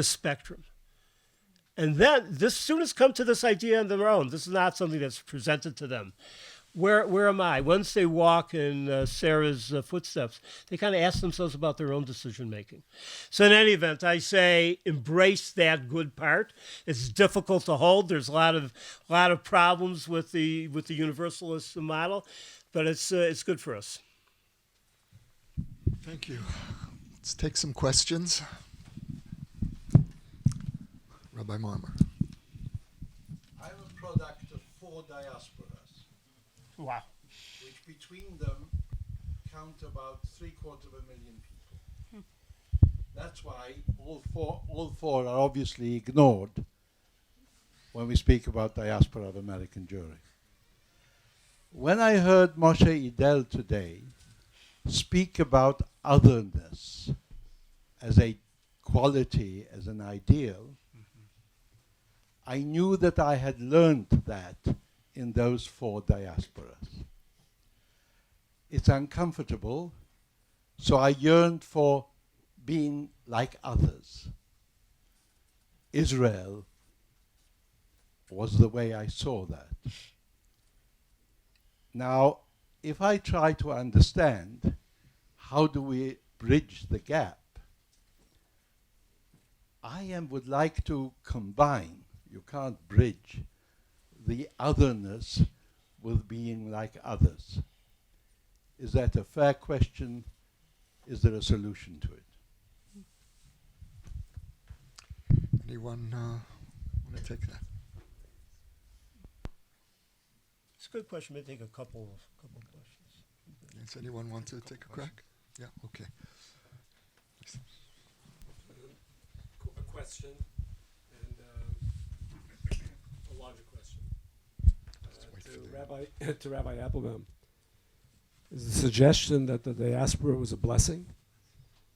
spectrum? And then the students come to this idea on their own. This is not something that's presented to them. Where am I? Once they walk in Sarah's footsteps, they kind of ask themselves about their own decision making. So in any event, I say embrace that good part. It's difficult to hold. There's a lot of problems with the universalist model, but it's good for us. Thank you. Let's take some questions. Rabbi Marmer. I'm a product of 4 diasporas. Wow. Which between them count about 750,000 people. That's why all four are obviously ignored when we speak about diaspora of American Jewry. When I heard Moshe Idel today speak about otherness as a quality, as an ideal, I knew that I had learned that in those 4 diasporas. It's uncomfortable, so I yearned for being like others. Israel was the way I saw that. Now, if I try to understand how do we bridge the gap, I would like to combine, you can't bridge, the otherness with being like others. Is that a fair question? Is there a solution to it? Anyone want to take that? It's a good question. Maybe take a couple questions. Does anyone want to take a crack? Yeah, okay. A question and a larger question. To Rabbi Appelbaum. Is the suggestion that the diaspora was a blessing,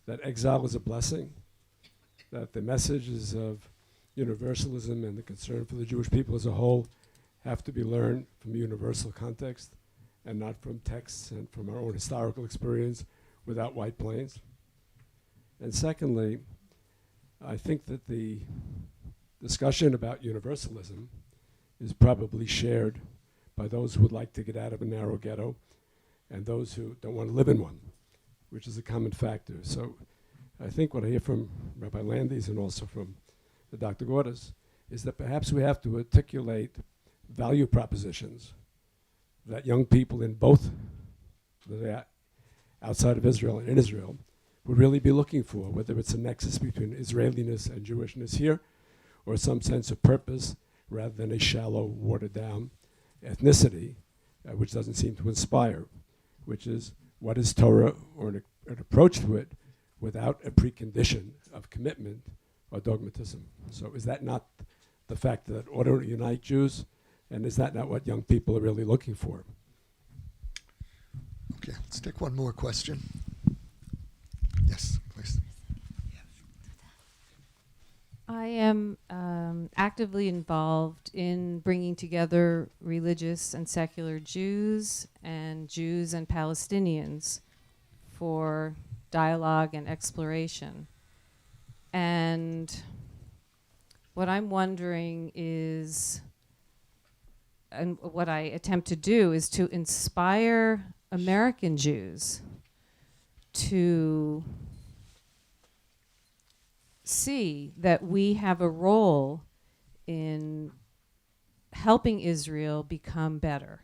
that exile was a blessing, that the messages of universalism and the concern for the Jewish people as a whole have to be learned from a universal context and not from texts and from our own historical experience without White Plains? And secondly, I think that the discussion about universalism is probably shared by those who would like to get out of a narrow ghetto and those who don't want to live in one, which is a common factor. So I think what I hear from Rabbi Landis and also from Dr. Gordis is that perhaps we have to articulate value propositions that young people in both outside of Israel and in Israel would really be looking for, whether it's a nexus between Israeliness and Jewishness here, or some sense of purpose rather than a shallow, watered-down ethnicity, which doesn't seem to inspire, which is what is Torah, or an approach to it without a precondition of commitment or dogmatism. So is that not the fact that ought to unite Jews, and is that not what young people are really looking for? Okay, let's take one more question. Yes, please. I am actively involved in bringing together religious and secular Jews and Palestinians for dialogue and exploration. And what I'm wondering is, and what I attempt to do, is to inspire American Jews to see that we have a role in helping Israel become better.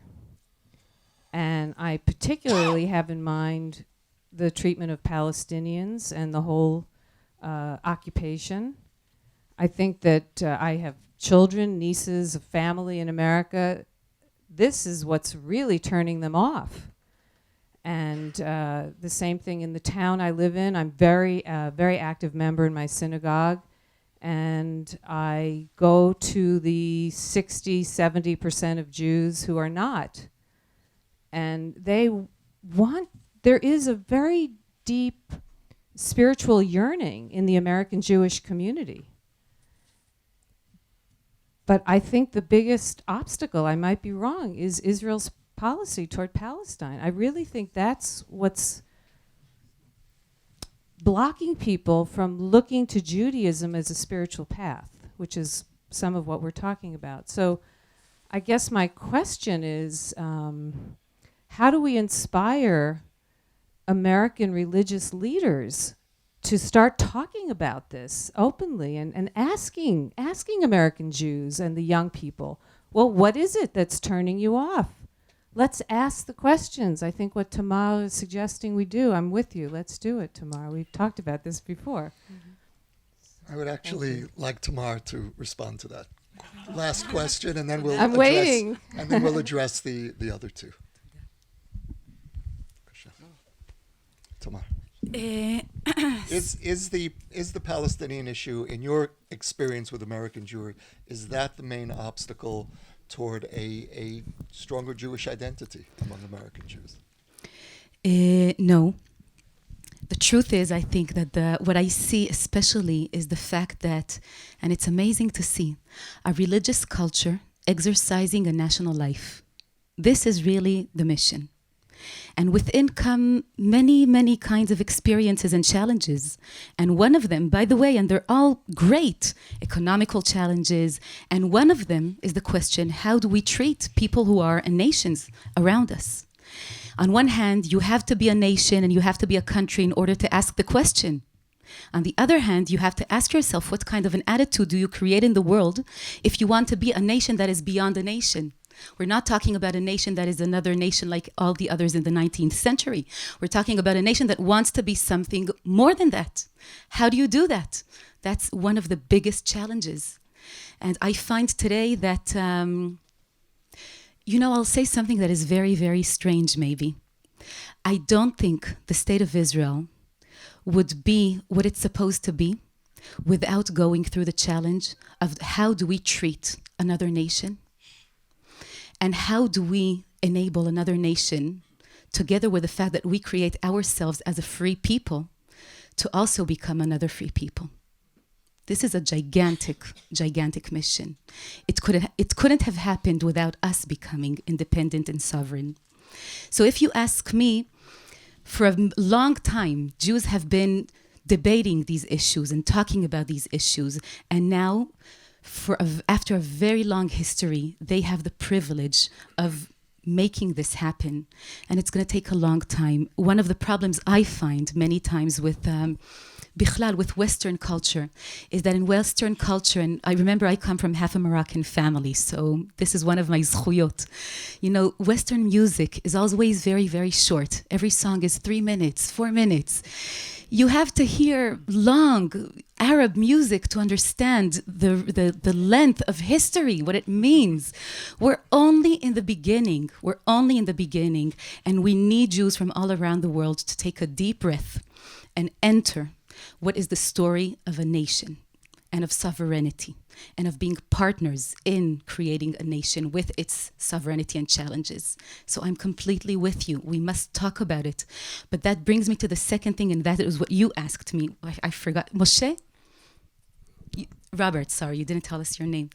And I particularly have in mind the treatment of Palestinians and the whole occupation. I think that I have children, nieces, a family in America, this is what's really turning them off. And the same thing in the town I live in. I'm very active member in my synagogue. And I go to the 60-70% of Jews who are not. And there is a very deep spiritual yearning in the American Jewish community. But I think the biggest obstacle, I might be wrong, is Israel's policy toward Palestine. I really think that's what's blocking people from looking to Judaism as a spiritual path, which is some of what we're talking about. So I guess my question is, how do we inspire American religious leaders to start talking about this openly and asking American Jews and the young people, well, what is it that's turning you off? Let's ask the questions. I think what Tamar is suggesting we do. I'm with you. Let's do it, Tamar. We've talked about this before. I would actually like Tamar to respond to that last question, and then we'll I'm waiting. And then we'll address the other two. Tamar. Is the Palestinian issue, in your experience with American Jewry, is that the main obstacle toward a stronger Jewish identity among American Jews? No. The truth is, I think that what I see especially is the fact that, and it's amazing to see, a religious culture exercising a national life. This is really the mission. And within come many, many kinds of experiences and challenges. And one of them, by the way, and they're all great, economical challenges. And one of them is the question, how do we treat people who are nations around us? On one hand, you have to be a nation and you have to be a country in order to ask the question. On the other hand, you have to ask yourself, what kind of an attitude do you create in the world if you want to be a nation that is beyond a nation? We're not talking about a nation that is another nation like all the others in the 19th century. We're talking about a nation that wants to be something more than that. How do you do that? That's one of the biggest challenges. And I find today that, I'll say something that is very, very strange maybe. I don't think the state of Israel would be what it's supposed to be without going through the challenge of how do we treat another nation? And how do we enable another nation, together with the fact that we create ourselves as a free people, to also become another free people? This is a gigantic, gigantic mission. It couldn't have happened without us becoming independent and sovereign. So if you ask me, for a long time, Jews have been debating these issues and talking about these issues, and now, after a very long history, they have the privilege of making this happen. And it's going to take a long time. One of the problems I find many times with Bichlal, with Western culture, is that in Western culture, and I remember I come from half a Moroccan family, so this is one of my zchuyot. Western music is always very, very short. Every song is 3 minutes, 4 minutes. You have to hear long Arab music to understand the length of history, what it means. We're only in the beginning. And we need Jews from all around the world to take a deep breath and enter what is the story of a nation and of sovereignty and of being partners in creating a nation with its sovereignty and challenges. So I'm completely with you. We must talk about it. But that brings me to the second thing, and that is what you asked me. I forgot. Moshe? Robert, sorry, you didn't tell us your name.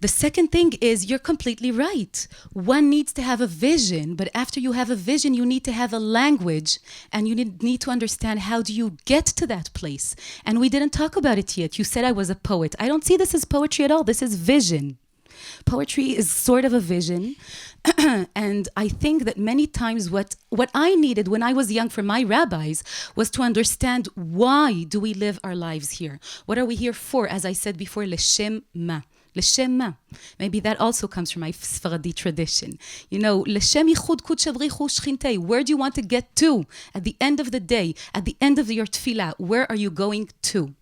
The second thing is, you're completely right. One needs to have a vision, but after you have a vision, you need to have a language, and you need to understand how do you get to that place. And we didn't talk about it yet. You said I was a poet. I don't see this as poetry at all. This is vision. Poetry is sort of a vision. And I think that many times what I needed when I was young from my rabbis was to understand, why do we live our lives here? What are we here for? As I said before, L'shem ma. L'shem ma. Maybe that also comes from my Sfaradi tradition. L'shem yichud kudsha brichu shchintei. Where do you want to get to? At the end of the day, at the end of your tefillah, where are you going to?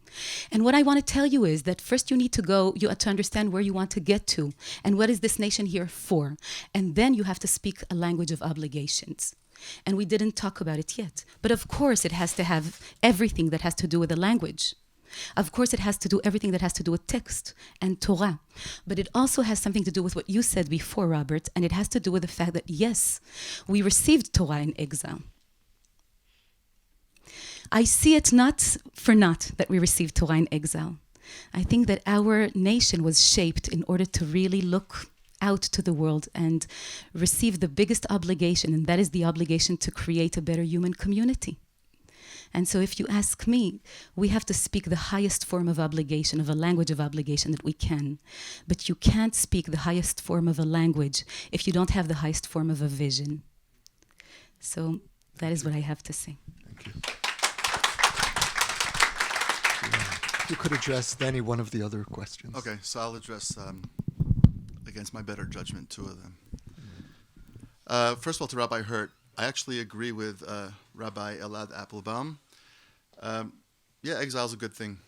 And what I want to tell you is that first you need to go, you have to understand where you want to get to and what is this nation here for. And then you have to speak a language of obligations. And we didn't talk about it yet. But of course it has to have everything that has to do with the language. Of course it has to do everything that has to do with text and Torah. But it also has something to do with what you said before, Robert, and it has to do with the fact that, yes, we received Torah in exile. I see it not for naught that we received Torah in exile. I think that our nation was shaped in order to really look out to the world and receive the biggest obligation, and that is the obligation to create a better human community. And so if you ask me, we have to speak the highest form of obligation, of a language of obligation that we can. But you can't speak the highest form of a language if you don't have the highest form of a vision. So that is what I have to say. Thank you. You could address any one of the other questions. Okay, so I'll address, against my better judgment, two of them. First of all, to Rabbi Hurt, I actually agree with Rabbi Elad-Appelbaum. Yeah, exile is a good thing.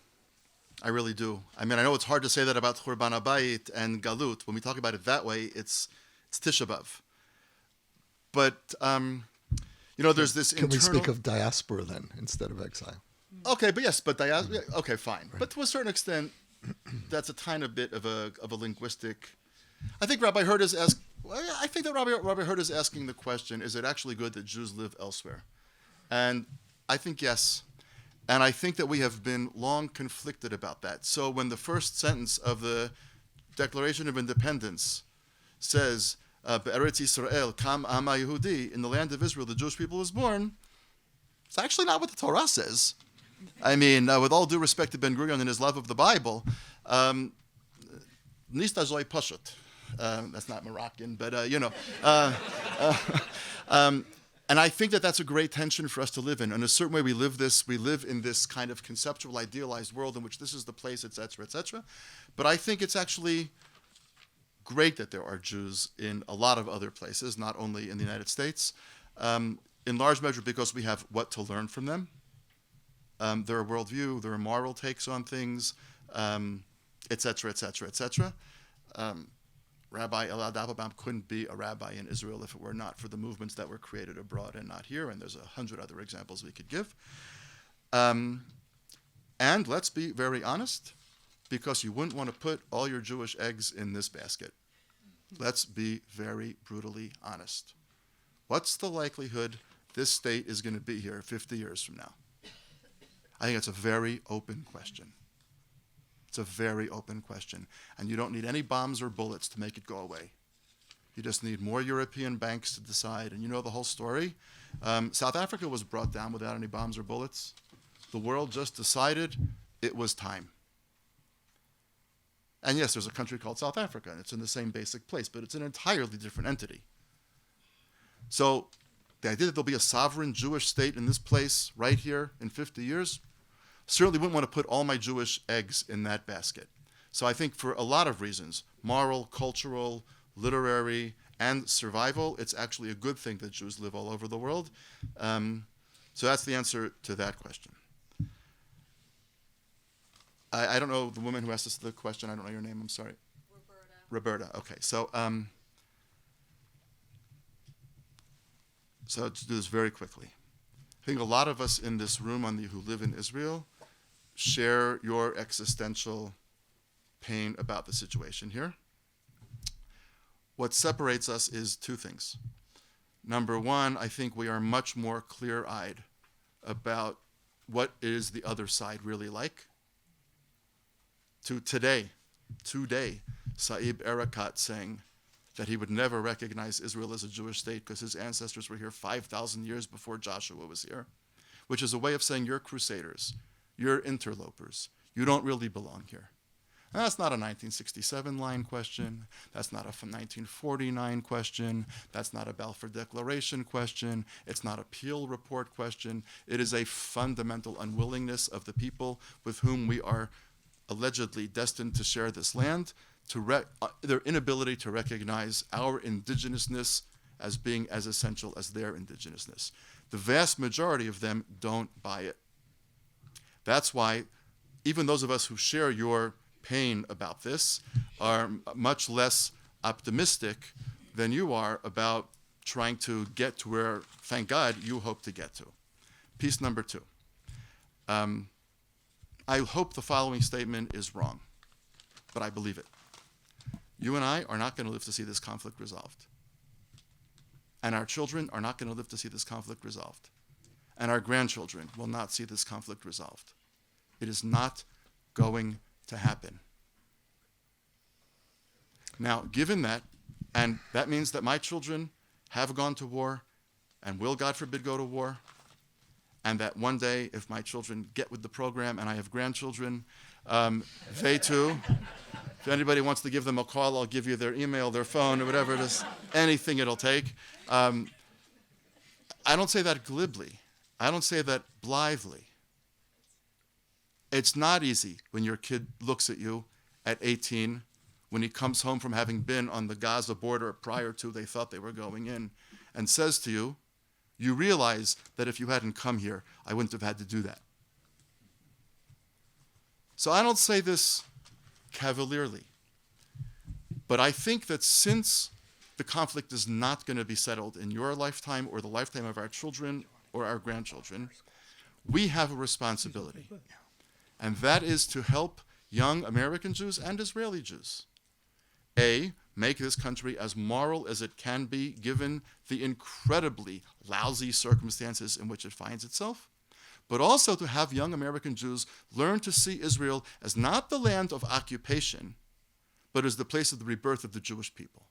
I really do. I mean, I know it's hard to say that about Churban HaBayit and Galut. When we talk about it that way, it's Tisha B'Av. But, there's this Can internal... we speak of diaspora then, instead of exile? Okay, but yes, but okay, fine. Right. But to a certain extent, that's a tiny bit of a linguistic. I think Rabbi Hurt is asking. Well, I think that Rabbi Hurt is asking the question: is it actually good that Jews live elsewhere? And I think yes. And I think that we have been long conflicted about that. So when the first sentence of the Declaration of Independence says "Be'eretz Yisrael kam Am Yehudi," in the land of Israel, the Jewish people was born. It's actually not what the Torah says. I mean, with all due respect to Ben-Gurion and his love of the Bible, Nista Zoy Pashut. That's not Moroccan, but, and I think that that's a great tension for us to live in. In a certain way, we live in this kind of conceptual, idealized world in which this is the place, et cetera, et cetera. But I think it's actually great that there are Jews in a lot of other places, not only in the United States, in large measure because we have what to learn from them. Their worldview, their moral takes on things, et cetera, et cetera, et cetera. Rabbi Elad-Appelbaum couldn't be a rabbi in Israel if it were not for the movements that were created abroad and not here, and there's 100 other examples we could give. And let's be very honest, because you wouldn't want to put all your Jewish eggs in this basket. Let's be very brutally honest. What's the likelihood this state is going to be here 50 years from now? I think it's a very open question. It's a very open question. And you don't need any bombs or bullets to make it go away. You just need more European banks to decide. And you know the whole story. South Africa was brought down without any bombs or bullets. The world just decided it was time. And yes, there's a country called South Africa, and it's in the same basic place, but it's an entirely different entity. So the idea that there'll be a sovereign Jewish state in this place right here in 50 years, certainly wouldn't want to put all my Jewish eggs in that basket. So I think for a lot of reasons, moral, cultural, literary, and survival, it's actually a good thing that Jews live all over the world. So that's the answer to that question. I don't know the woman who asked us the question. I don't know your name. I'm sorry. Roberta. Okay. So to do this very quickly. I think a lot of us in this room who live in Israel share your existential pain about the situation here. What separates us is two things. Number one, I think we are much more clear-eyed about what is the other side really like. Today, Saeb Erekat saying that he would never recognize Israel as a Jewish state because his ancestors were here 5,000 years before Joshua was here, which is a way of saying you're crusaders, you're interlopers, you don't really belong here. And that's not a 1967 line question, that's not a 1949 question, that's not a Balfour Declaration question, it's not a Peel Report question, it is a fundamental unwillingness of the people with whom we are allegedly destined to share this land, their inability to recognize our indigenousness as being as essential as their indigenousness. The vast majority of them don't buy it. That's why even those of us who share your pain about this are much less optimistic than you are about trying to get to where, thank God, you hope to get to. Piece number 2. I hope the following statement is wrong, but I believe it. You and I are not going to live to see this conflict resolved. And our children are not going to live to see this conflict resolved. And our grandchildren will not see this conflict resolved. It is not going to happen. Now, given that, and that means that my children have gone to war and will, God forbid, go to war, and that one day, if my children get with the program and I have grandchildren, they too, if anybody wants to give them a call, I'll give you their email, their phone, or whatever it is, anything it'll take. I don't say that glibly. I don't say that blithely. It's not easy when your kid looks at you at 18, when he comes home from having been on the Gaza border prior to they thought they were going in, and says to you, you realize that if you hadn't come here, I wouldn't have had to do that. So I don't say this cavalierly, but I think that since the conflict is not going to be settled in your lifetime or the lifetime of our children or our grandchildren, we have a responsibility. And that is to help young American Jews and Israeli Jews, make this country as moral as it can be given the incredibly lousy circumstances in which it finds itself, but also to have young American Jews learn to see Israel as not the land of occupation, but as the place of the rebirth of the Jewish people.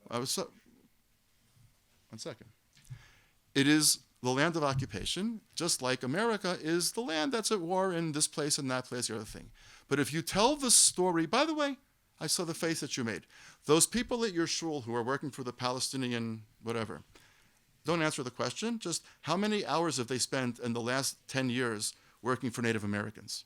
One second. It is the land of occupation, just like America is the land that's at war in this place and that place, the other thing. But if you tell the story, by the way, I saw the face that you made. Those people at your shul who are working for the Palestinian whatever, don't answer the question. Just how many hours have they spent in the last 10 years working for Native Americans?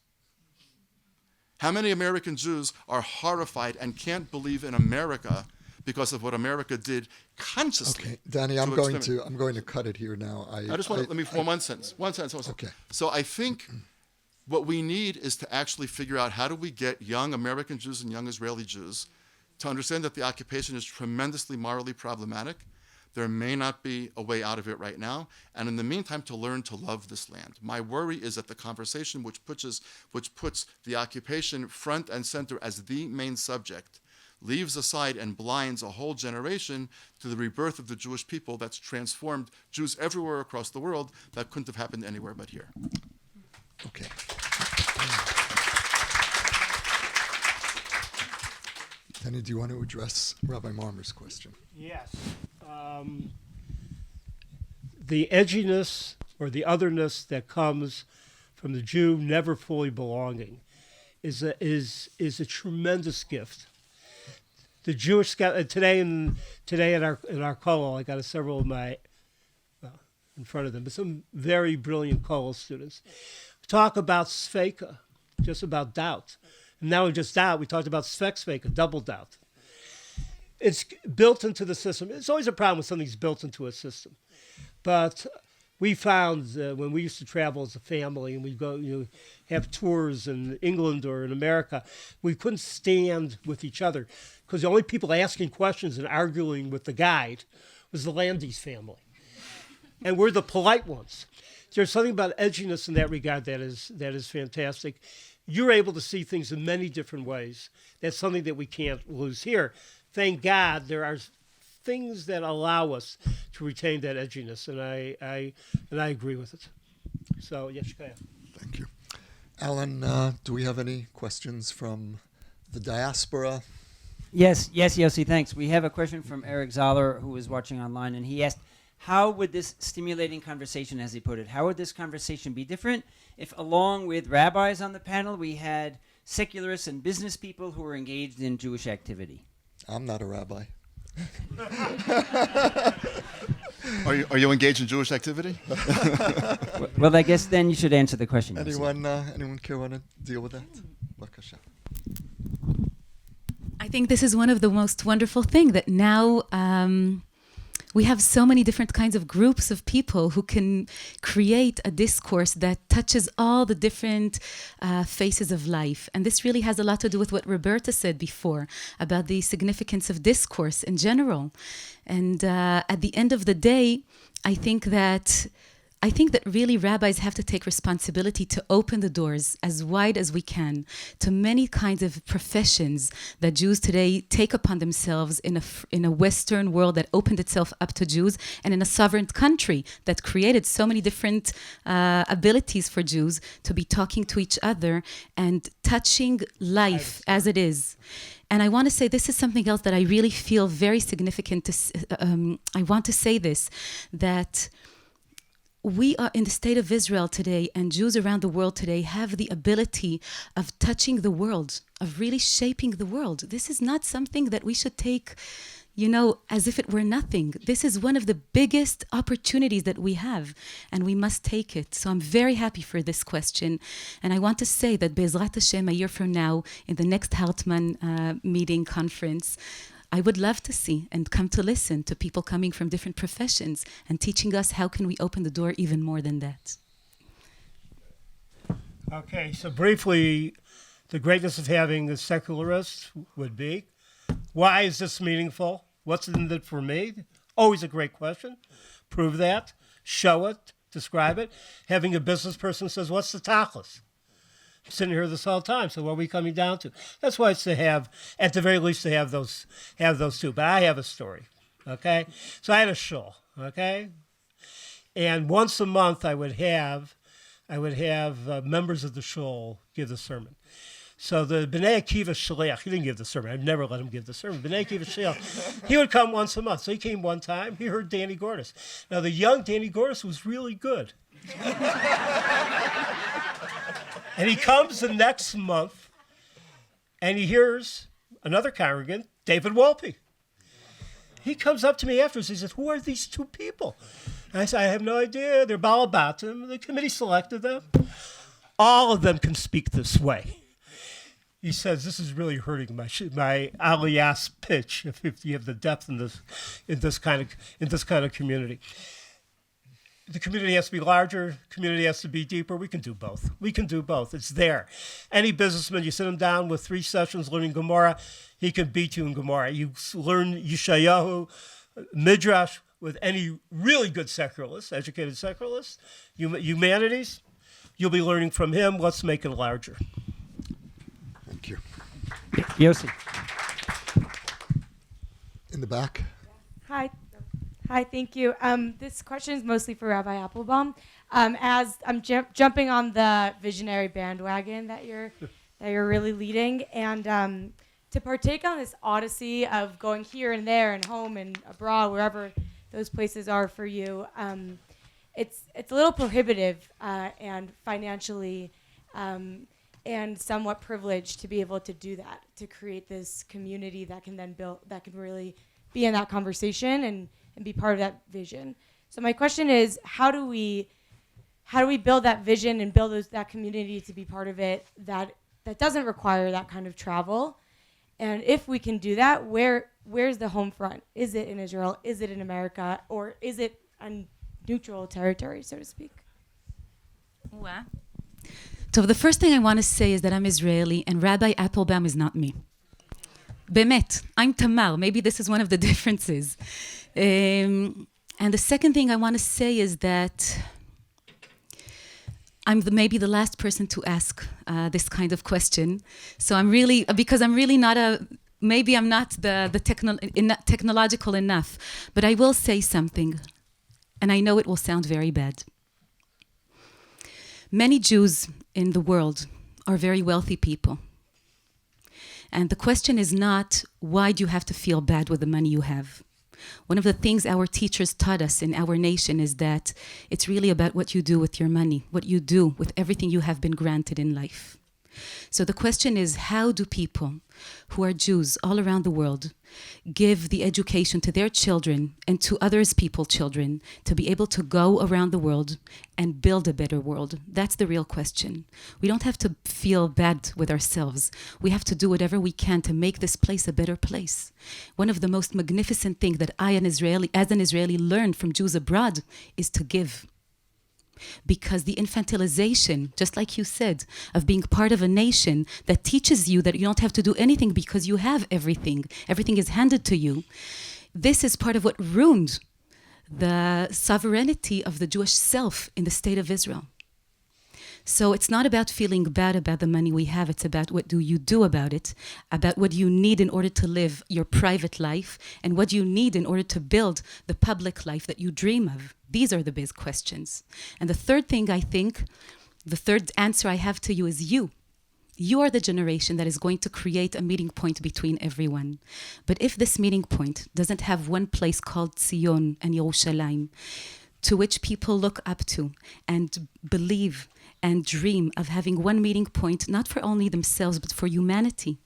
How many American Jews are horrified and can't believe in America because of what America did consciously? Okay, Danny, I'm going to cut it here now. I just want to, let me, one sentence. Okay. So I think what we need is to actually figure out how do we get young American Jews and young Israeli Jews to understand that the occupation is tremendously morally problematic. There may not be a way out of it right now, and in the meantime, to learn to love this land. My worry is that the conversation which puts the occupation front and center as the main subject leaves aside and blinds a whole generation to the rebirth of the Jewish people that's transformed Jews everywhere across the world that couldn't have happened anywhere but here. Okay. Danny, do you want to address Rabbi Marmer's question? Yes. The edginess or the otherness that comes from the Jew never fully belonging is a tremendous gift. The Jewish today in our kollel, I got several of my in front of them, but some very brilliant kollel students talk about sfeika, just about doubt. And now we just doubt. We talked about sfeika, double doubt. It's built into the system. It's always a problem when something's built into a system. But we found when we used to travel as a family and we'd go, have tours in England or in America, we couldn't stand with each other because the only people asking questions and arguing with the guide was the Landis family. And we're the polite ones. There's something about edginess in that regard that is fantastic. You're able to see things in many different ways. That's something that we can't lose here. Thank God there are things that allow us to retain that edginess, and I agree with it. So, yes, you can. Thank you. Alan, do we have any questions from the diaspora? Yes, Yossi, thanks. We have a question from Eric Zoller, who is watching online, and he asked, how would this stimulating conversation, as he put it, how would this conversation be different if, along with rabbis on the panel, we had secularists and business people who were engaged in Jewish activity? I'm not a rabbi. Are you engaged in Jewish activity? Well, I guess then you should answer the question. Anyone care want to deal with that? Bakasha. I think this is one of the most wonderful things that now we have so many different kinds of groups of people who can create a discourse that touches all the different phases of life. And this really has a lot to do with what Roberta said before about the significance of discourse in general. And at the end of the day, I think that really rabbis have to take responsibility to open the doors as wide as we can to many kinds of professions that Jews today take upon themselves in a Western world that opened itself up to Jews, and in a sovereign country that created so many different abilities for Jews to be talking to each other and touching life as it is. And I want to say this is something else that I really feel very significant. I want to say this, that we are in the state of Israel today, and Jews around the world today have the ability of touching the world, of really shaping the world. This is not something that we should take, as if it were nothing. This is one of the biggest opportunities that we have, and we must take it. So I'm very happy for this question. And I want to say that Be'ezrat Hashem, a year from now, in the next Hartman meeting conference, I would love to see and come to listen to people coming from different professions and teaching us how can we open the door even more than that. Okay, so briefly, the greatness of having a secularist would be, why is this meaningful? What's in it for me? Always a great question. Prove that, show it, describe it. Having a business person says, what's the tachlis? I'm sitting here this whole time, so what are we coming down to? That's why it's to have, at the very least, to have those two. But I have a story, okay? So I had a shul, okay? And once a month I would have members of the shul give the sermon. So the B'nai Akiva Shaliach, he didn't give the sermon. I'd never let him give the sermon. B'nai Akiva Shaliach, he would come once a month. So he came one time. He heard Danny Gordis. Now, the young Danny Gordis was really good. And he comes the next month, and he hears another congregant, David Wolpe. He comes up to me afterwards. He says, who are these two people? And I said, I have no idea. They're Balabatim. The committee selected them. All of them can speak this way. He says, this is really hurting my aliyas pitch if you have the depth in this kind of community. The community has to be larger. Community has to be deeper. We can do both. It's there. Any businessman, you sit him down with 3 sessions learning Gemara, he can beat you in Gemara. You learn Yeshayahu, Midrash with any really good secularist, educated secularist, humanities, you'll be learning from him. Let's make it larger. Thank you. Yossi. In the back. Hi, thank you. This question is mostly for Rabbi Appelbaum. As I'm jumping on the visionary bandwagon that you're really leading, and to partake on this odyssey of going here and there and home and abroad, wherever those places are for you, it's a little prohibitive and financially and somewhat privileged to be able to do that, to create this community that can then build, that can really be in that conversation and be part of that vision. So my question is, how do we build that vision and build that community to be part of it that doesn't require that kind of travel? And if we can do that, where's the home front? Is it in Israel? Is it in America? Or is it a neutral territory, so to speak? Wow. So the first thing I want to say is that I'm Israeli and Rabbi Appelbaum is not me. Bemet, I'm Tamar. Maybe this is one of the differences. And the second thing I want to say is that I'm maybe the last person to ask this kind of question. So I'm really not maybe I'm not technological enough, but I will say something, and I know it will sound very bad. Many Jews in the world are very wealthy people. And the question is not, why do you have to feel bad with the money you have? One of the things our teachers taught us in our nation is that it's really about what you do with your money, what you do with everything you have been granted in life. So the question is, how do people who are Jews all around the world give the education to their children and to others people's children to be able to go around the world and build a better world? That's the real question. We don't have to feel bad with ourselves. We have to do whatever we can to make this place a better place. One of the most magnificent things that I, as an Israeli, learned from Jews abroad is to give. Because the infantilization, just like you said, of being part of a nation that teaches you that you don't have to do anything because you have everything. Everything is handed to you. This is part of what ruined the sovereignty of the Jewish self in the state of Israel. So it's not about feeling bad about the money we have. It's about what do you do about it, about what you need in order to live your private life, and what you need in order to build the public life that you dream of. These are the big questions. And the third thing I think, the third answer I have to you is you. You are the generation that is going to create a meeting point between everyone. But if this meeting point doesn't have one place called Zion and Yerushalayim, to which people look up to and believe and dream of having one meeting point, not for only themselves, but for humanity.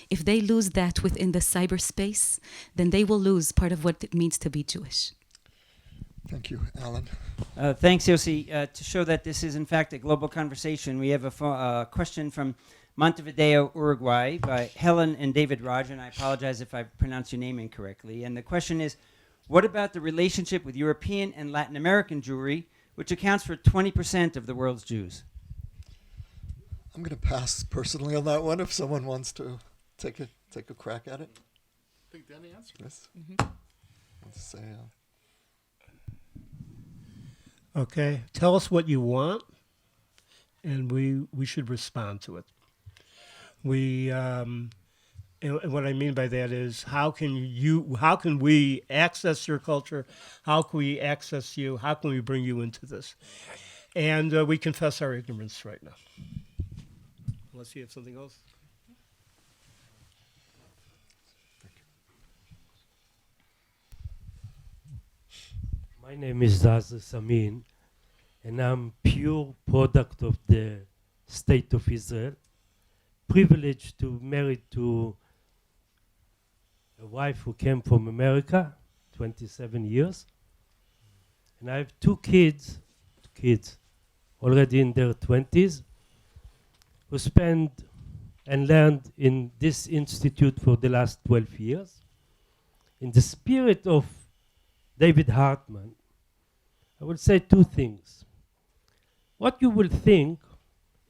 If they lose that within the cyberspace, then they will lose part of what it means to be Jewish. Thank you, Alan. Thanks, Yossi. To show that this is, in fact, a global conversation, we have a question from Montevideo, Uruguay, by Helen and David Raj, and I apologize if I pronounced your name incorrectly. And the question is, what about the relationship with European and Latin American Jewry, which accounts for 20% of the world's Jews? I'm going to pass personally on that one if someone wants to take a crack at it. I think Danny answered. Yes. Let's say, Okay, tell us what you want, and we should respond to it. And what I mean by that is, how can we access your culture? How can we access you? How can we bring you into this? And we confess our ignorance right now. Unless you have something else. My name is Zaz Samin, and I'm pure product of the state of Israel. Privileged to marry to a wife who came from America, 27 years. And I have two kids already in their 20s, who spent and learned in this institute for the last 12 years. In the spirit of David Hartman, I will say two things. What you will think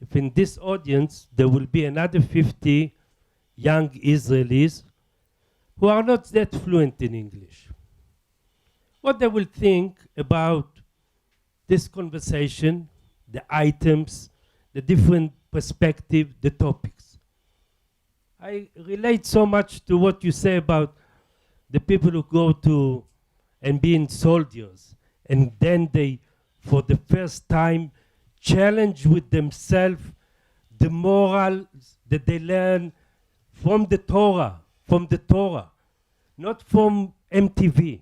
if in this audience there will be another 50 young Israelis who are not that fluent in English. What they will think about this conversation, the items, the different perspective, the topics. I relate so much to what you say about the people who go to and being soldiers, and then they, for the first time, challenge with themselves the morals that they learn from the Torah, not from MTV.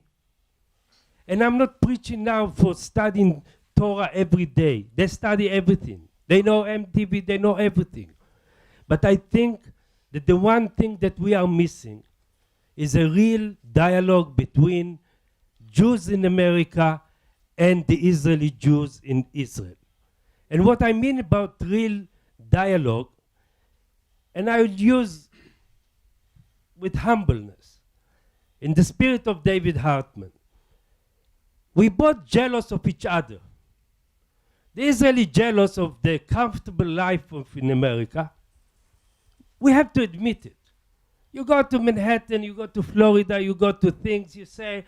And I'm not preaching now for studying Torah every day. They study everything. They know MTV, they know everything. But I think that the one thing that we are missing is a real dialogue between Jews in America and the Israeli Jews in Israel. And what I mean about real dialogue, and I will use with humbleness, in the spirit of David Hartman, we both jealous of each other. The Israeli jealous of the comfortable life of in America. We have to admit it. You go to Manhattan, you go to Florida, you go to things, you say,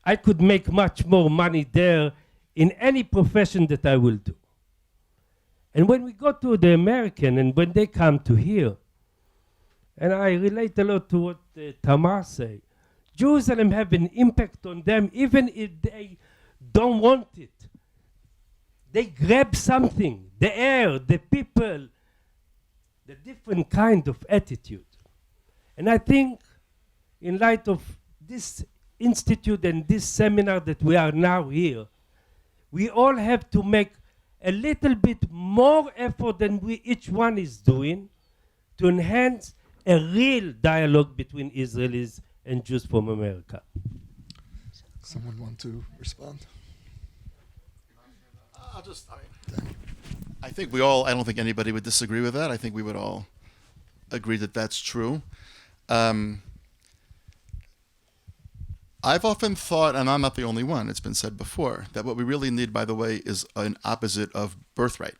I could make much more money there in any profession that I will do. And when we go to the American and when they come to here, and I relate a lot to what Tamar say, Jerusalem have an impact on them even if they don't want it. They grab something, the air, the people, the different kind of attitude. And I think in light of this institute and this seminar that we are now here, we all have to make a little bit more effort than we each one is doing to enhance a real dialogue between Israelis and Jews from America. Someone want to respond? I think we all, I don't think anybody would disagree with that. I think we would all agree that that's true. I've often thought, and I'm not the only one, it's been said before, that what we really need, by the way, is an opposite of birthright.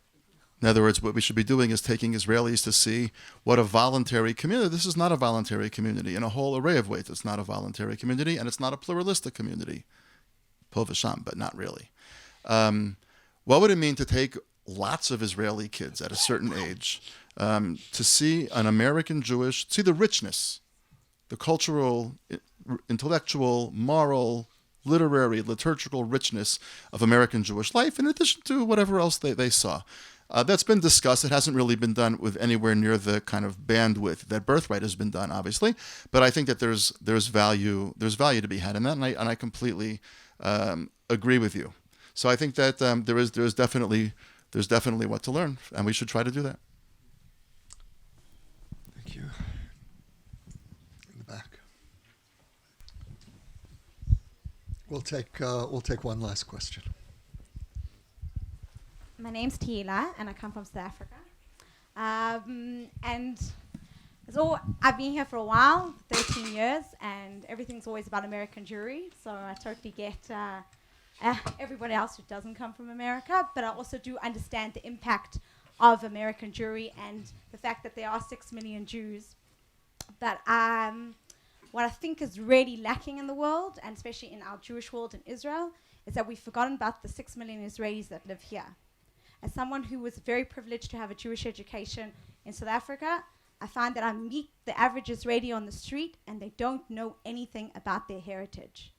In other words, what we should be doing is taking Israelis to see what a voluntary community, this is not a voluntary community in a whole array of ways. It's not a voluntary community, and it's not a pluralistic community. Po v'sham, but not really. What would it mean to take lots of Israeli kids at a certain age to see an American Jewish, see the richness, the cultural, intellectual, moral, literary, liturgical richness of American Jewish life, in addition to whatever else they saw. That's been discussed. It hasn't really been done with anywhere near the kind of bandwidth that Birthright has been done, obviously. But I think that there's value to be had in that, and I completely agree with you. So I think that there's definitely what to learn, and we should try to do that. Thank you. In the back. We'll take one last question. My name's Tila, and I come from South Africa. And I've been here for a while, 13 years, and everything's always about American Jewry. So I totally get everybody else who doesn't come from America, but I also do understand the impact of American Jewry and the fact that there are 6 million Jews. But what I think is really lacking in the world, and especially in our Jewish world in Israel, is that we've forgotten about the 6 million Israelis that live here. As someone who was very privileged to have a Jewish education in South Africa, I find that I meet the average Israeli on the street and they don't know anything about their heritage.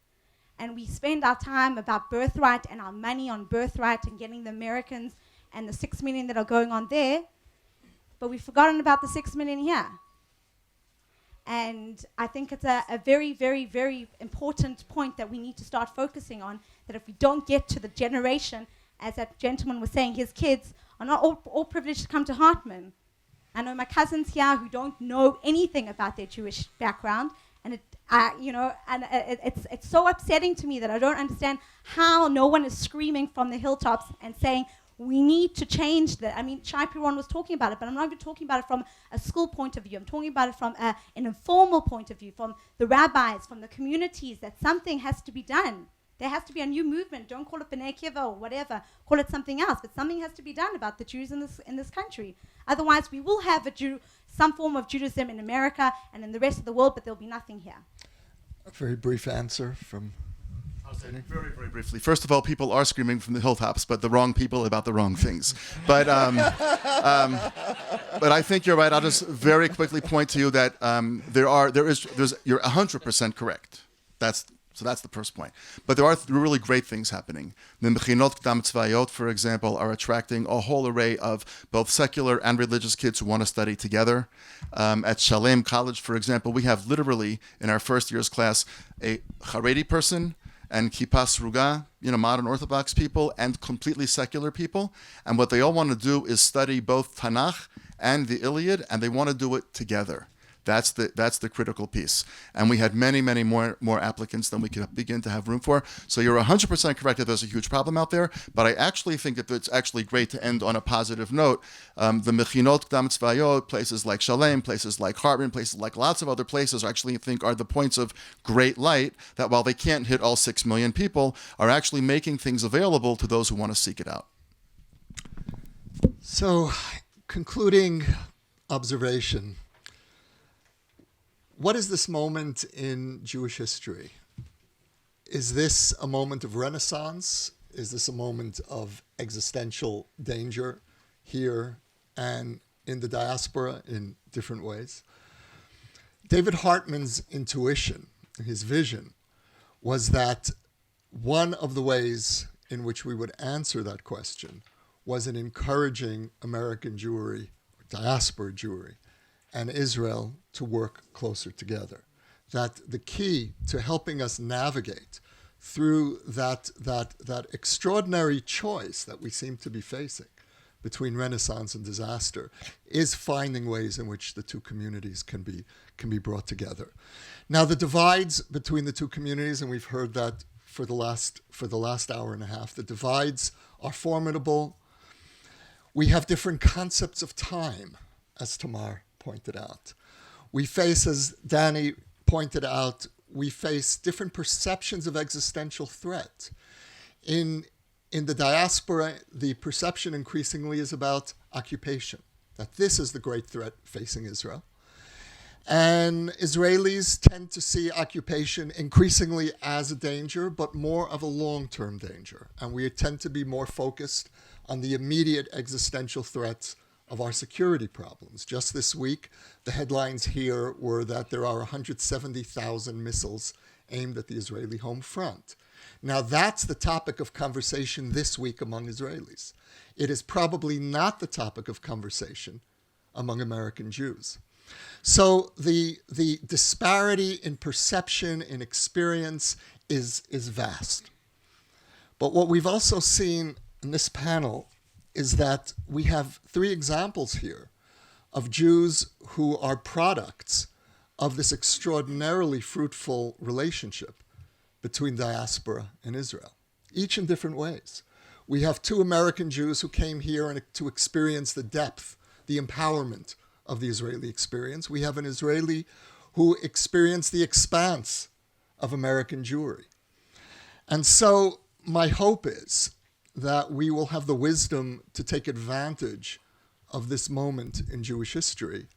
And we spend our time about birthright and our money on birthright and getting the Americans and the 6 million that are going on there, but we've forgotten about the 6 million here. And I think it's a very, very, very important point that we need to start focusing on, that if we don't get to the generation, as that gentleman was saying, his kids are not all privileged to come to Hartman. I know my cousins here who don't know anything about their Jewish background, and it's so upsetting to me that I don't understand how no one is screaming from the hilltops and saying, we need to change that. I mean, Shai Piron was talking about it, but I'm not even talking about it from a school point of view. I'm talking about it from an informal point of view, from the rabbis, from the communities, that something has to be done. There has to be a new movement. Don't call it B'nai Kiva or whatever. Call it something else. But something has to be done about the Jews in this country. Otherwise, we will have some form of Judaism in America and in the rest of the world, but there'll be nothing here. A very brief answer from... I'll say very, very briefly. First of all, people are screaming from the hilltops, but the wrong people about the wrong things. But but I think you're right. I'll just very quickly point to you that you're 100% correct. So that's the first point. But there are really great things happening. The Mechinot Kdam Tzvayot, for example, are attracting a whole array of both secular and religious kids who want to study together. At Shalom College, for example, we have literally in our first year's class a Haredi person and Kippah Sruga, modern Orthodox people, and completely secular people. And what they all want to do is study both Tanakh and the Iliad, and they want to do it together. That's the critical piece. And we had many, many more applicants than we could begin to have room for. So you're 100% correct that there's a huge problem out there, but I actually think that it's actually great to end on a positive note. The Mechinot Kdam Tzvayot, places like Shalom, places like Hartman, places like lots of other places, I actually think are the points of great light that while they can't hit all 6 million people, are actually making things available to those who want to seek it out. So, concluding observation. What is this moment in Jewish history? Is this a moment of renaissance? Is this a moment of existential danger here and in the diaspora in different ways? David Hartman's intuition, his vision, was that one of the ways in which we would answer that question was in encouraging American Jewry, diaspora Jewry, and Israel to work closer together. That the key to helping us navigate through that extraordinary choice that we seem to be facing between renaissance and disaster, is finding ways in which the two communities can be brought together. Now, the divides between the two communities, and we've heard that for the last hour and a half, the divides are formidable. We have different concepts of time, as Tamar pointed out. We face, as Danny pointed out, we face different perceptions of existential threat. In the diaspora, the perception increasingly is about occupation, that this is the great threat facing Israel. And Israelis tend to see occupation increasingly as a danger, but more of a long-term danger. And we tend to be more focused on the immediate existential threats of our security problems. Just this week, the headlines here were that there are 170,000 missiles aimed at the Israeli home front. Now, that's the topic of conversation this week among Israelis. It is probably not the topic of conversation among American Jews. So the disparity in perception, in experience, is vast. But what we've also seen in this panel is that we have three examples here of Jews who are products of this extraordinarily fruitful relationship between diaspora and Israel, each in different ways. We have two American Jews who came here to experience the depth, the empowerment of the Israeli experience. We have an Israeli who experienced the expanse of American Jewry. And so my hope is that we will have the wisdom to take advantage of this moment in Jewish history,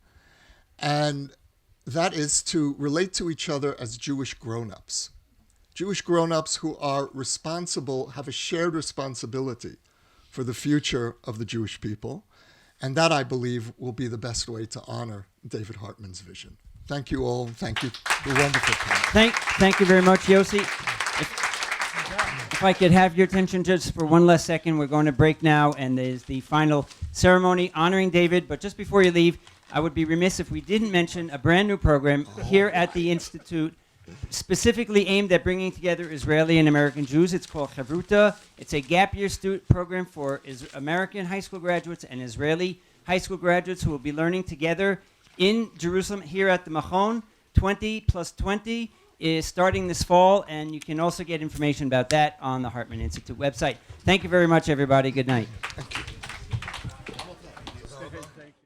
and that is to relate to each other as Jewish grown-ups. Jewish grown-ups who are responsible, have a shared responsibility for the future of the Jewish people, and that, I believe, will be the best way to honor David Hartman's vision. Thank you all. Thank you for a wonderful time. Thank you very much, Yossi. If I could have your attention just for one last second, we're going to break now, and there's the final ceremony honoring David. But just before you leave, I would be remiss if we didn't mention a brand new program here at the Institute, specifically aimed at bringing together Israeli and American Jews. It's called Chavruta. It's a gap year program for American high school graduates and Israeli high school graduates who will be learning together in Jerusalem here at the Machon. 20 plus 20 is starting this fall, and you can also get information about that on the Hartman Institute website. Thank you very much, everybody. Good night. Thank you.